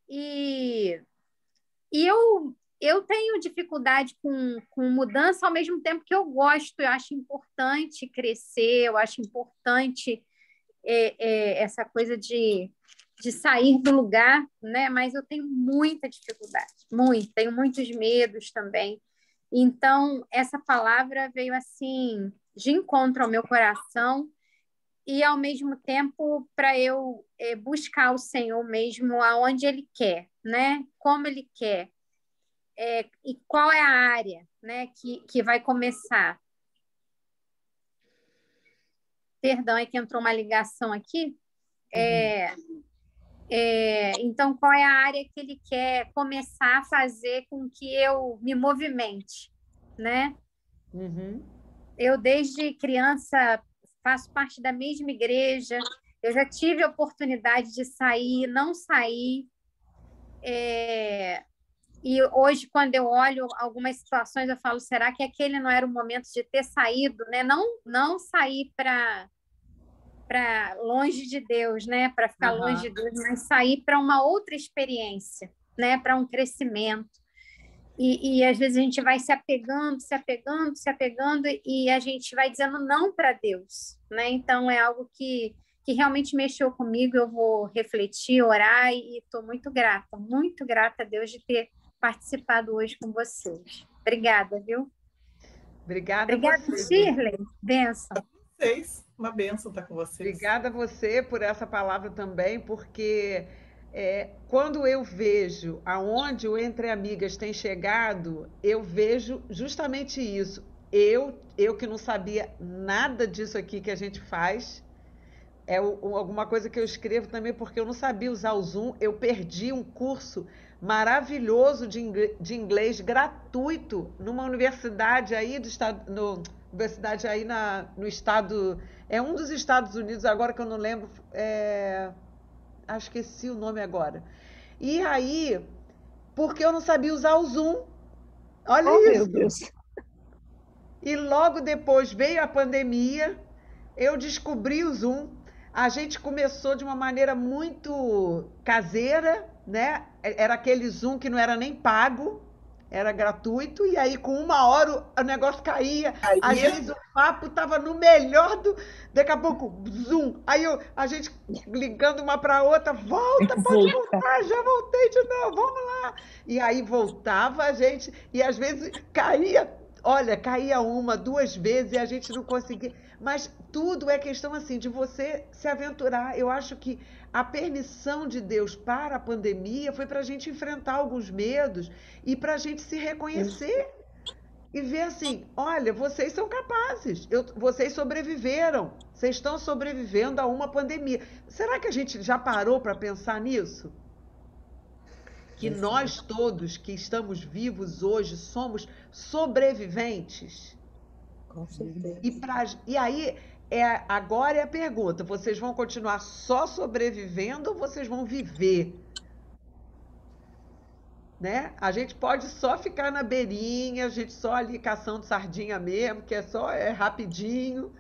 E eu tenho dificuldade com mudança, ao mesmo tempo que eu gosto, eu acho importante crescer, eu acho importante essa coisa de sair do lugar, né? Mas eu tenho muita dificuldade, tenho muitos medos também. Então, essa palavra veio assim, de encontro ao meu coração e, ao mesmo tempo, para eu buscar o Senhor mesmo aonde Ele quer, né? Como Ele quer. E qual é a área, né, que vai começar. Perdão, é que entrou uma ligação aqui. Então, qual é a área que ele quer começar a fazer com que eu me movimente, né? Uhum. Eu, desde criança, faço parte da mesma igreja. Eu já tive a oportunidade de sair, não sair. E hoje, quando eu olho algumas situações, eu falo, será que aquele não era o momento de ter saído, né? Não sair para longe de Deus, né? Para ficar longe de Deus, mas sair para uma outra experiência, né? Para um crescimento. E às vezes a gente vai se apegando, e a gente vai dizendo não para Deus, né? Então é algo que realmente mexeu comigo. Eu vou refletir, orar, e estou muito grata a Deus de ter participado hoje com vocês. Obrigada, viu? Obrigada a Obrigada, você. Shirley. Bênção. Vocês, uma bênção estar com vocês. Obrigada a você por essa palavra também, porque quando eu vejo aonde o Entre Amigas tem chegado, eu vejo justamente isso. Eu que não sabia nada disso aqui que a gente faz, alguma coisa que eu escrevo também, porque eu não sabia usar o Zoom. Eu perdi um curso maravilhoso de inglês gratuito numa universidade aí do estado, universidade aí no estado, um dos Estados Unidos, agora que eu não lembro, esqueci o nome agora. E aí, porque eu não sabia usar o Zoom. Olha isso. Meu Deus. E logo depois veio a pandemia, eu descobri o Zoom. A gente começou de uma maneira muito caseira, né? Era aquele Zoom que não era nem pago, era gratuito, e aí com 1 hora o negócio caía. Às vezes o papo estava no melhor daqui a pouco, Zoom. Aí a gente ligando uma para outra, pode voltar, já voltei de novo, vamos lá. E aí voltava a gente, e às vezes caía 1, 2 vezes, e a gente não conseguia. Mas tudo é questão assim de você se aventurar. Eu acho que a permissão de Deus para a pandemia foi para a gente enfrentar alguns medos e para a gente se reconhecer e ver assim, olha, vocês são capazes, vocês sobreviveram, vocês estão sobrevivendo a uma pandemia. Será que a gente já parou para pensar nisso? Que nós todos que estamos vivos hoje somos sobreviventes? Com certeza. E aí, agora é a pergunta: vocês vão continuar só sobrevivendo ou vocês vão viver? Né? A gente pode só ficar na beirinha, a gente só ali caçando sardinha mesmo, que é rapidinho.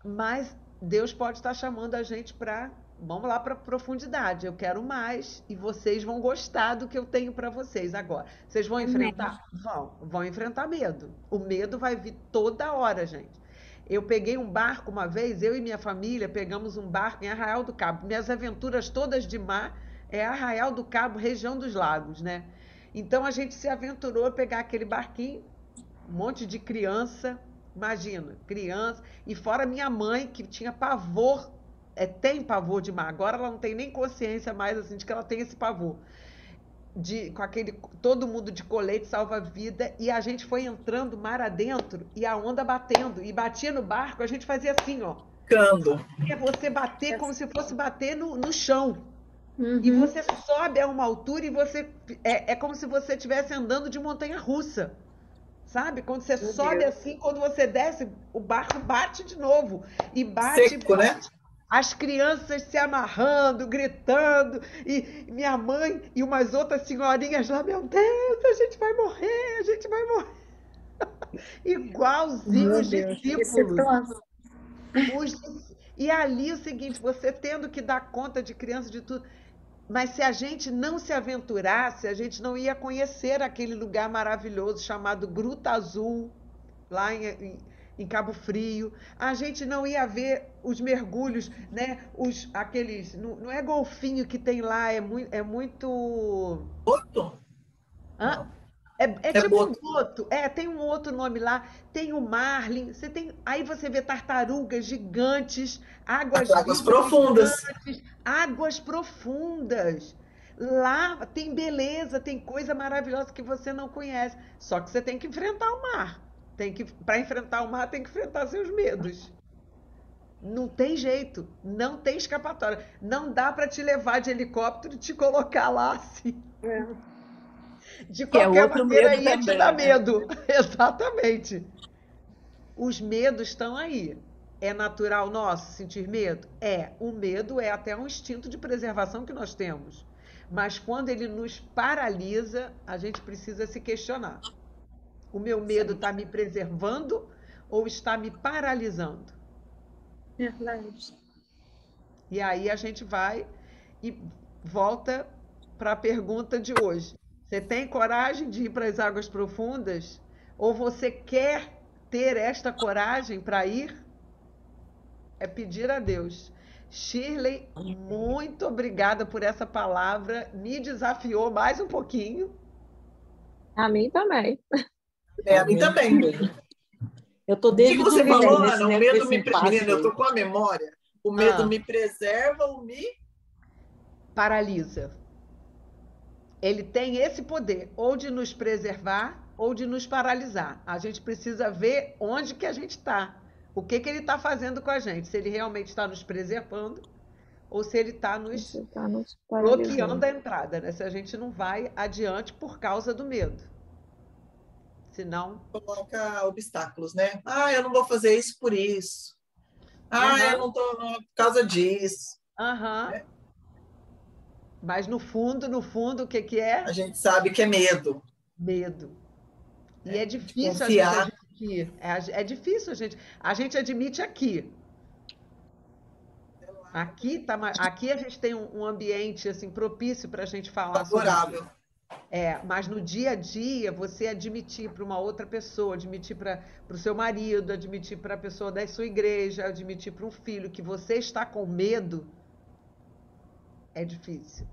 Mas Deus pode estar chamando a gente vamos lá para a profundidade. Eu quero mais e vocês vão gostar do que eu tenho para vocês agora. Vocês vão enfrentar? Vão enfrentar medo. O medo vai vir toda hora, gente. Eu peguei um barco uma vez, eu e minha família pegamos um barco em Arraial do Cabo. Minhas aventuras todas de mar é Arraial do Cabo, região dos lagos, né? Então a gente se aventurou a pegar aquele barquinho, um monte de criança, imagina, criança, e fora minha mãe, que tinha pavor, tem pavor de mar. Agora ela não tem nem consciência mais assim de que ela tem esse pavor. Com todo mundo de colete salva-vida, e a gente foi entrando mar adentro e a onda batendo, e batia no barco, a gente fazia assim, ó. Cando. É você bater como se fosse bater no chão. E você sobe a uma altura e você é como se você estivesse andando de montanha-russa. Sabe? Quando você sobe assim, quando você desce, o barco bate de novo. E bate, Seco, bate. né? As crianças se amarrando, gritando, e minha mãe e umas outras senhorinhas lá, meu Deus, a gente vai morrer, a gente vai morrer. Igualzinho os discípulos. E ali o seguinte, você tendo que dar conta de criança, de tudo. Mas se a gente não se aventurasse, a gente não ia conhecer aquele lugar maravilhoso chamado Gruta Azul, lá em Cabo Frio. A gente não ia ver os mergulhos, né? Aqueles, não é golfinho que tem lá, é muito... Boto? É tipo um boto. Tem um outro nome lá. Tem o marlin. Aí você vê tartarugas gigantes, águas profundas. Gigantes, águas profundas. Lá tem beleza, tem coisa maravilhosa que você não conhece. Só que você tem que enfrentar o mar. Para enfrentar o mar, tem que enfrentar seus medos. Não tem jeito, não tem escapatória. Não dá para te levar de helicóptero e te colocar lá assim. De qualquer maneira, ia te dar medo. Exatamente. Os medos estão aí. É natural nosso sentir medo? É. O medo é até um instinto de preservação que nós temos. Mas quando ele nos paralisa, a gente precisa se questionar. O meu medo está me preservando ou está me paralisando? Verdade. E aí a gente vai e volta para a pergunta de hoje. Você tem coragem de ir para as águas profundas? Ou você quer ter esta coragem para ir? É pedir a Deus. Shirley, muito obrigada por essa palavra. Me desafiou mais um pouquinho. A mim também. A mim também. Eu tô O que desde você domingo falou, nesse, Ana? O medo nesse me impasse Menina, eu aí. tô com a memória. O medo Ah. me preserva ou me... Paralisa. Ele tem esse poder, ou de nos preservar, ou de nos paralisar. A gente precisa ver onde que a gente está. O que ele está fazendo com a gente. Se ele realmente está nos preservando, ou se ele está nos Você tá nos bloqueando paralisando. a entrada, né? Se a gente não vai adiante por causa do medo. Senão. Coloca obstáculos, né? Ah, eu não vou fazer isso por isso. Ah, Aham. eu não tô por causa disso. Aham. É. Mas no fundo, o que é? A gente sabe que é medo. Medo. E é De difícil a gente confiar. admitir. É difícil a gente. A gente admite aqui. Aqui a gente tem um ambiente assim propício para a gente falar sobre isso. Favorável. Mas no dia a dia, você admitir para uma outra pessoa, admitir para o seu marido, admitir para a pessoa da sua igreja, admitir para um filho que você está com medo, é difícil.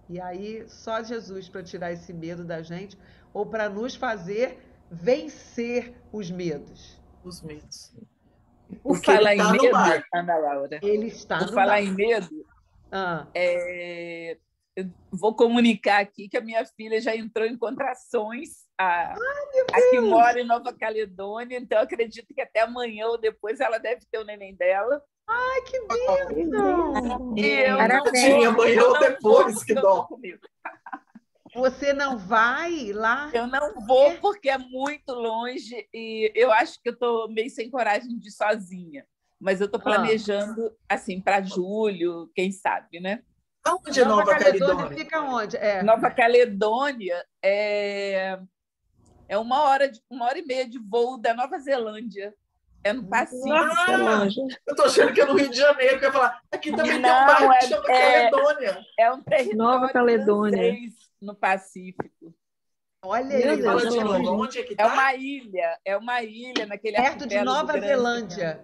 E aí, só Jesus para tirar esse medo da gente, ou para nos fazer vencer os medos. Os medos. Por Porque ele falar em tá no medo, barco. Ana Laura, Ele está por no falar barco. em medo, Ah, eu vou comunicar aqui que a minha filha já entrou em contrações, a que mora em Nova Caledônia, então eu acredito que até amanhã ou depois ela deve ter o neném dela. ai, que bênção! E eu não Parabéns. vou, Amanhã eu ou não depois, vou que porque eu dó. tô com medo. Você não vai lá? Eu não vou porque é muito longe e eu acho que eu estou meio sem coragem de ir sozinha. Mas eu estou planejando assim para julho, quem sabe, né? Aonde é Nova Caledônia? Fica onde? Nova Caledônia é 1 hora e meia de voo da Nova Zelândia. É no Pacífico. Eu tô achando que é no Rio de Janeiro, que eu ia falar, aqui também tem um Não, barco que chama Caledônia. É um território Nova Caledônia. francês no Pacífico. Olha Meu isso. Deus, Fala de é longe. novo, onde é que É tá? uma ilha naquele Perto de arquipélago Nova grande, Zelândia. né?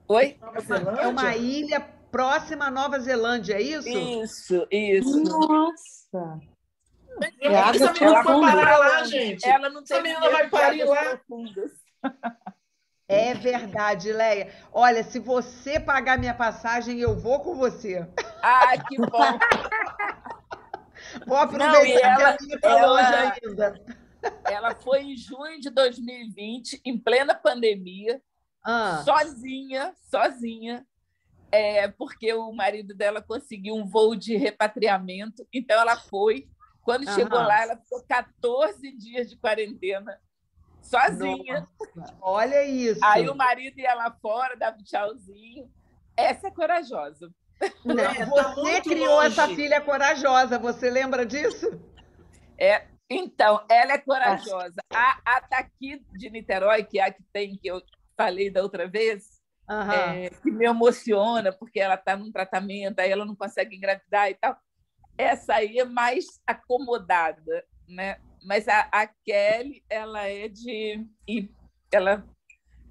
Oi? Nova É Zelândia? uma ilha próxima à Nova Zelândia, é isso? Isso. Nossa! Por que É água essa menina foi profunda. parar lá, gente? Ela não Essa tem menina medo vai de parir águas lá. profundas. É verdade, Leia. Olha, se você pagar minha passagem, eu vou com você. Ah, que bom! Vou Não, aproveitar e ela- que a minha está ela- longe ainda. Ela foi em junho de 2020, em plena pandemia, Ah, sozinha, porque o marido dela conseguiu um voo de repatriamento, então ela foi. Quando chegou Aham. lá, ela ficou 14 dias de quarentena, sozinha. nossa, olha isso. Aí o marido ia lá fora, dava um tchauzinho. Essa é corajosa. Não, Tá você muito criou longe. essa filha corajosa, você lembra disso? Então, ela é corajosa. A Taqui de Niterói, que é a que tem, que eu falei da outra vez, Aham. que me emociona, porque ela está num tratamento, aí ela não consegue engravidar e tal. Essa aí é mais acomodada, né? Mas a Kelly, ela é de... Ela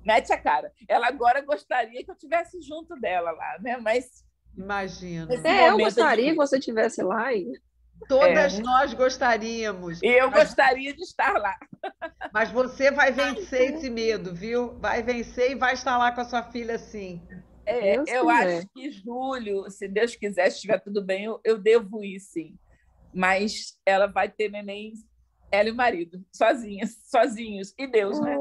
mete a cara. Ela agora gostaria que eu estivesse junto dela lá, né? Mas Imagino. Esse Eu momento gostaria de- que você estivesse lá. Todas nós gostaríamos. E eu gostaria de estar lá. Mas você vai vencer esse medo, viu? Vai vencer e vai estar lá com a sua filha, sim. Deus Eu quiser. acho que julho, se Deus quiser, se estiver tudo bem, eu devo ir, sim. Mas ela vai ter neném, ela e o marido, sozinhos. E Deus, né?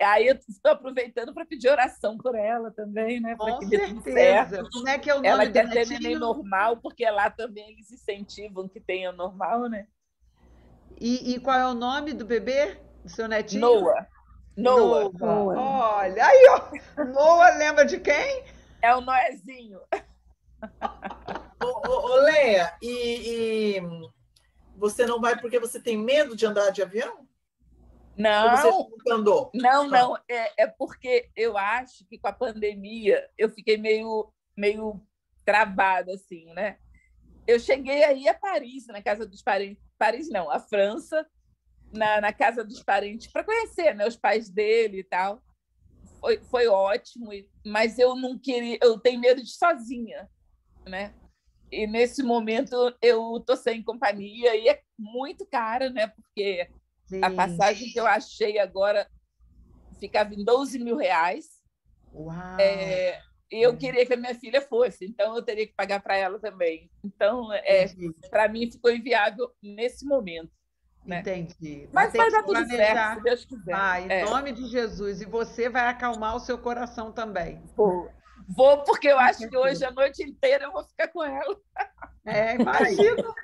Aí eu estou aproveitando para pedir oração por ela também, né? Para Com que dê tudo certeza. certo. Como é que é o nome Ela do quer ter neném netinho? normal, porque lá também eles incentivam que tenha normal, né? E qual é o nome do bebê? Do seu netinho? Noah. Noah. Olha, aí, ó. Noah lembra de quem? É o Noezinho. Ô, Leia, e você não vai porque você tem medo de andar de avião? Ou você Não, nunca andou? não. É porque eu acho que com a pandemia eu fiquei meio travada, assim, né? Eu cheguei aí a Paris, na casa dos parentes. Paris não, a França, na casa dos parentes, para conhecer, né, os pais dele e tal. Foi ótimo, mas eu não queria, eu tenho medo de ir sozinha, né? E nesse momento eu estou sem companhia e é muito cara, né? Porque Sim. a passagem que eu achei agora ficava em 12 mil reais. Uau! E eu queria que a minha filha fosse, então eu teria que pagar para ela também. Então, para mim, ficou inviável nesse momento. Né? Entendi. Mas tem vai que dar tudo certo, planejar. se Deus quiser. Em nome de Jesus. E você vai acalmar o seu coração também. Vou, porque eu acho que hoje a noite inteira eu vou ficar com ela. Imagina.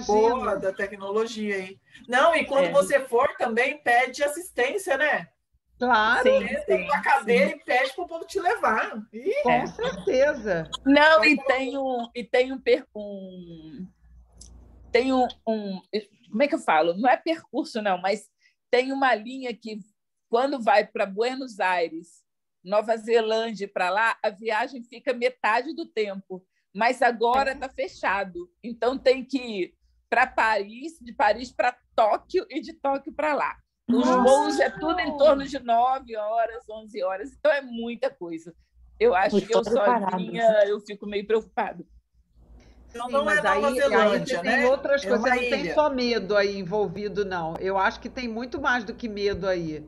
Boa, da tecnologia aí. Não, e quando você for também, pede assistência, né? Claro. Senta numa cadeira e pede para o povo te levar. Com certeza. Não, e tem como é que eu falo? Não é percurso, não, mas tem uma linha que, quando vai para Buenos Aires, Nova Zelândia, para lá, a viagem fica metade do tempo, mas agora está fechado. Então tem que ir para Paris, de Paris para Tóquio e de Tóquio para lá. Os voos é tudo em torno de 9 horas, 11 horas, então é muita coisa. Eu acho que eu sozinha eu fico meio preocupada. Então, não é Nova Zelândia, tem outras coisas, você não tem só medo aí envolvido, não. Eu acho que tem muito mais do que medo aí.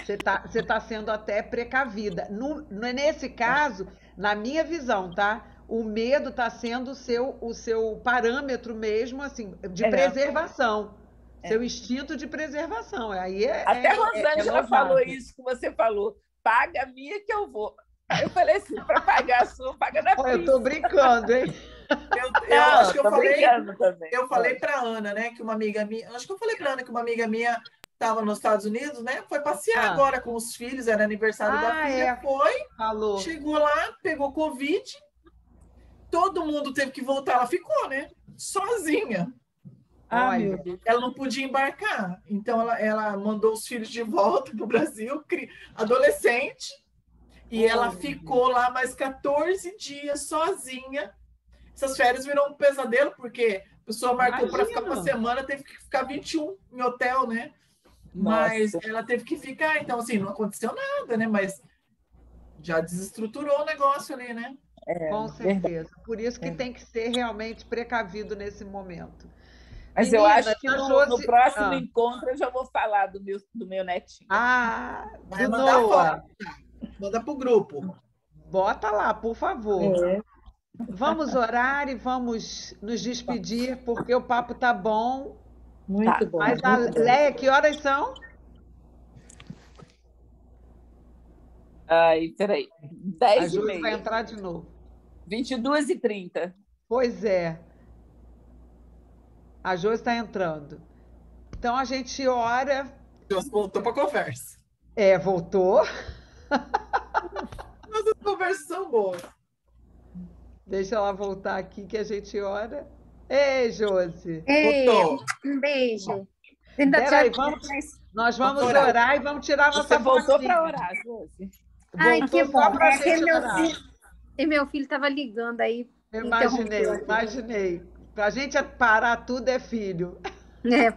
Você tá sendo até precavida. Nesse caso, na minha visão, tá? O medo está sendo o seu parâmetro mesmo, assim, de preservação. Seu instinto de preservação. Aí até a Rosângela falou isso que você falou. Paga a minha que eu vou. Aí eu falei assim, para pagar a sua, paga na pista. Eu tô brincando, hein? Eu acho que eu falei para Ana, né, que uma amiga minha, acho que eu falei para Ana que uma amiga minha estava nos Estados Unidos, né? Foi passear agora com os filhos, era aniversário da filha, chegou lá, pegou Covid, todo mundo teve que voltar, ela ficou, né? Sozinha. Ela não podia embarcar, então ela mandou os filhos de volta para o Brasil, adolescente, e ela ficou lá mais 14 dias sozinha. Essas férias viram um pesadelo, porque a pessoa marcou para ficar uma semana, teve que ficar 21 em hotel, né? Mas ela teve que ficar, então assim, não aconteceu nada, né? Mas já desestruturou o negócio ali, né? Com certeza. Por isso que tem que ser realmente precavido nesse momento. Mas eu acho que no próximo encontro eu já vou falar do meu netinho. Vai mandar foto. Manda pro grupo. Bota lá, por favor. Vamos orar e vamos nos despedir, porque o papo tá bom. Muito bom. Mas Leia, que horas são? Ai, peraí. 10h30. A Júlia vai entrar de novo. 22h30. Pois é. A Josi está entrando. Então a gente ora. Josi voltou para a conversa. Voltou. Mas as conversas são boas. Deixa ela voltar aqui que a gente ora. Ei, Josi. Voltou. Um beijo. Peraí, nós vamos orar e vamos tirar nossa fotinha. Você voltou para orar, Josi. Ai, que bom. Meu filho estava ligando aí. Imaginei. Para a gente parar tudo é filho.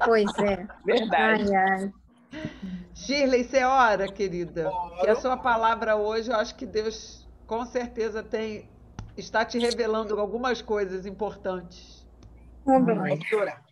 Pois é. Verdade. Shirley, você ora, querida. Que a sua palavra hoje, eu acho que Deus com certeza está te revelando algumas coisas importantes. Vamos orar.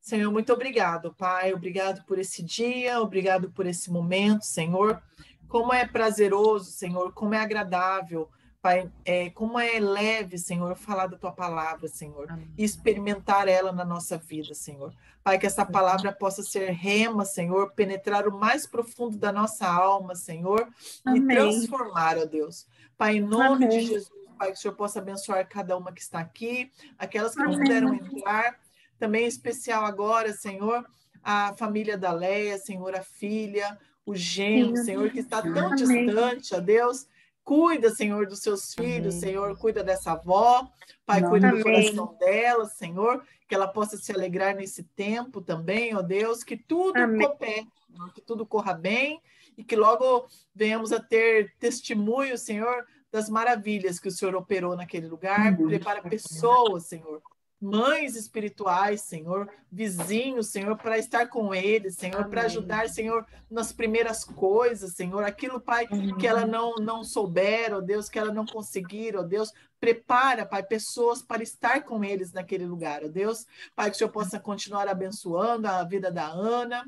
Senhor, muito obrigado, Pai. Obrigado por esse dia, obrigado por esse momento, Senhor. Como é prazeroso, Senhor, como é agradável, Pai, como é leve, Senhor, falar da Tua palavra, Senhor, e experimentar ela na nossa vida, Senhor. Pai, que essa palavra possa ser rema, Senhor, penetrar o mais profundo da nossa alma, Senhor, e transformar, ó Deus. Pai, em nome de Jesus, Pai, que o Senhor possa abençoar cada uma que está aqui, aquelas que não puderam entrar, também em especial agora, Senhor, a família da Leia, Senhor, a filha, o genro, Senhor, que está tão Amém. distante, ó Deus. Cuida, Senhor, dos seus filhos, Senhor, cuida dessa avó, Pai, cuida do coração dela, Senhor, que ela possa se alegrar nesse tempo também, ó Deus, que tudo coopere, que tudo corra bem e que logo venhamos a ter testemunho, Senhor, das maravilhas que o Senhor operou naquele lugar. Prepara pessoas, Senhor, mães espirituais, Senhor, vizinhos, Senhor, para estar com eles, Senhor, para ajudar, Senhor, nas primeiras coisas, Senhor, aquilo, Pai, que ela não souber, ó Deus, que ela não conseguir, ó Deus, prepara, Pai, pessoas para estar com eles naquele lugar, ó Deus, Pai, que o Senhor possa continuar abençoando a vida da Ana,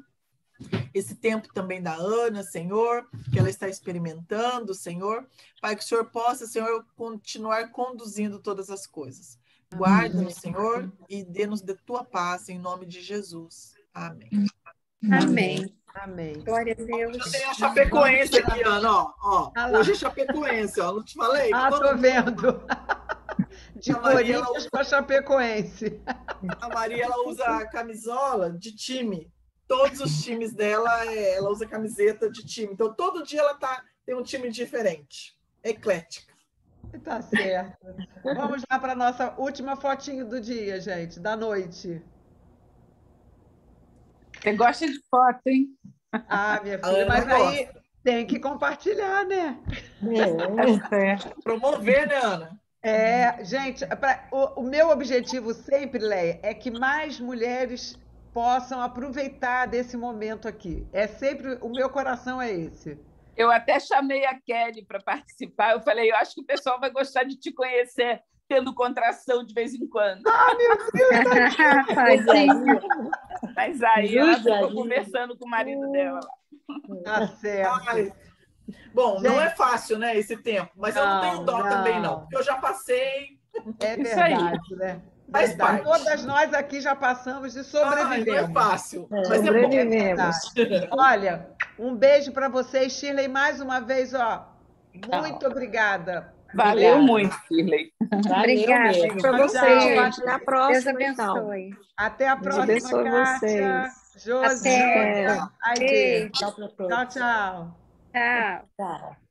esse tempo também da Ana, Senhor, que ela está experimentando, Senhor, Pai, que o Senhor possa, Senhor, continuar conduzindo todas as coisas. Guarda-nos, Senhor, e dê-nos de tua paz, em nome de Jesus. Amém. Amém. Amém. Glória a Deus. Eu tenho a Chapecoense aqui, Ana, ó. Hoje é Chapecoense, ó. Não te falei? Tô vendo. De A Maria, Corinthians para Chapecoense. A Maria, ela usa a camisola de time. Todos os times dela, ela usa camiseta de time. Então, todo dia ela tem um time diferente. Eclética. Tá certo. Vamos lá para a nossa última fotinho do dia, gente, da noite. Você gosta de foto, hein? Minha filha, mas aí tem que compartilhar, né? Promover, né, Ana? Gente, o meu objetivo sempre, Leia, é que mais mulheres possam aproveitar desse momento aqui. O meu coração é esse. Eu até chamei a Kelly para participar. Eu falei, eu acho que o pessoal vai gostar de te conhecer tendo contração de vez em quando. Meu Deus! Mas aí ela ficou conversando com o marido dela. Tá certo. Bom, gente, não é fácil, né, esse tempo, mas eu não tenho dó também, não, porque eu já passei. É verdade, né? Faz parte. Todas nós aqui já passamos e sobrevivemos. Não é fácil, mas sobrevivemos. Olha, um beijo para vocês, Shirley, mais uma vez, ó. Muito obrigada. Valeu muito, Shirley. Obrigada. Para vocês, gente. Até a próxima. Deus abençoe. Então. Até a próxima, Deus abençoe Kátia. vocês. Josi. Até. Aide. Tchau, tchau. Tchau. Tchau.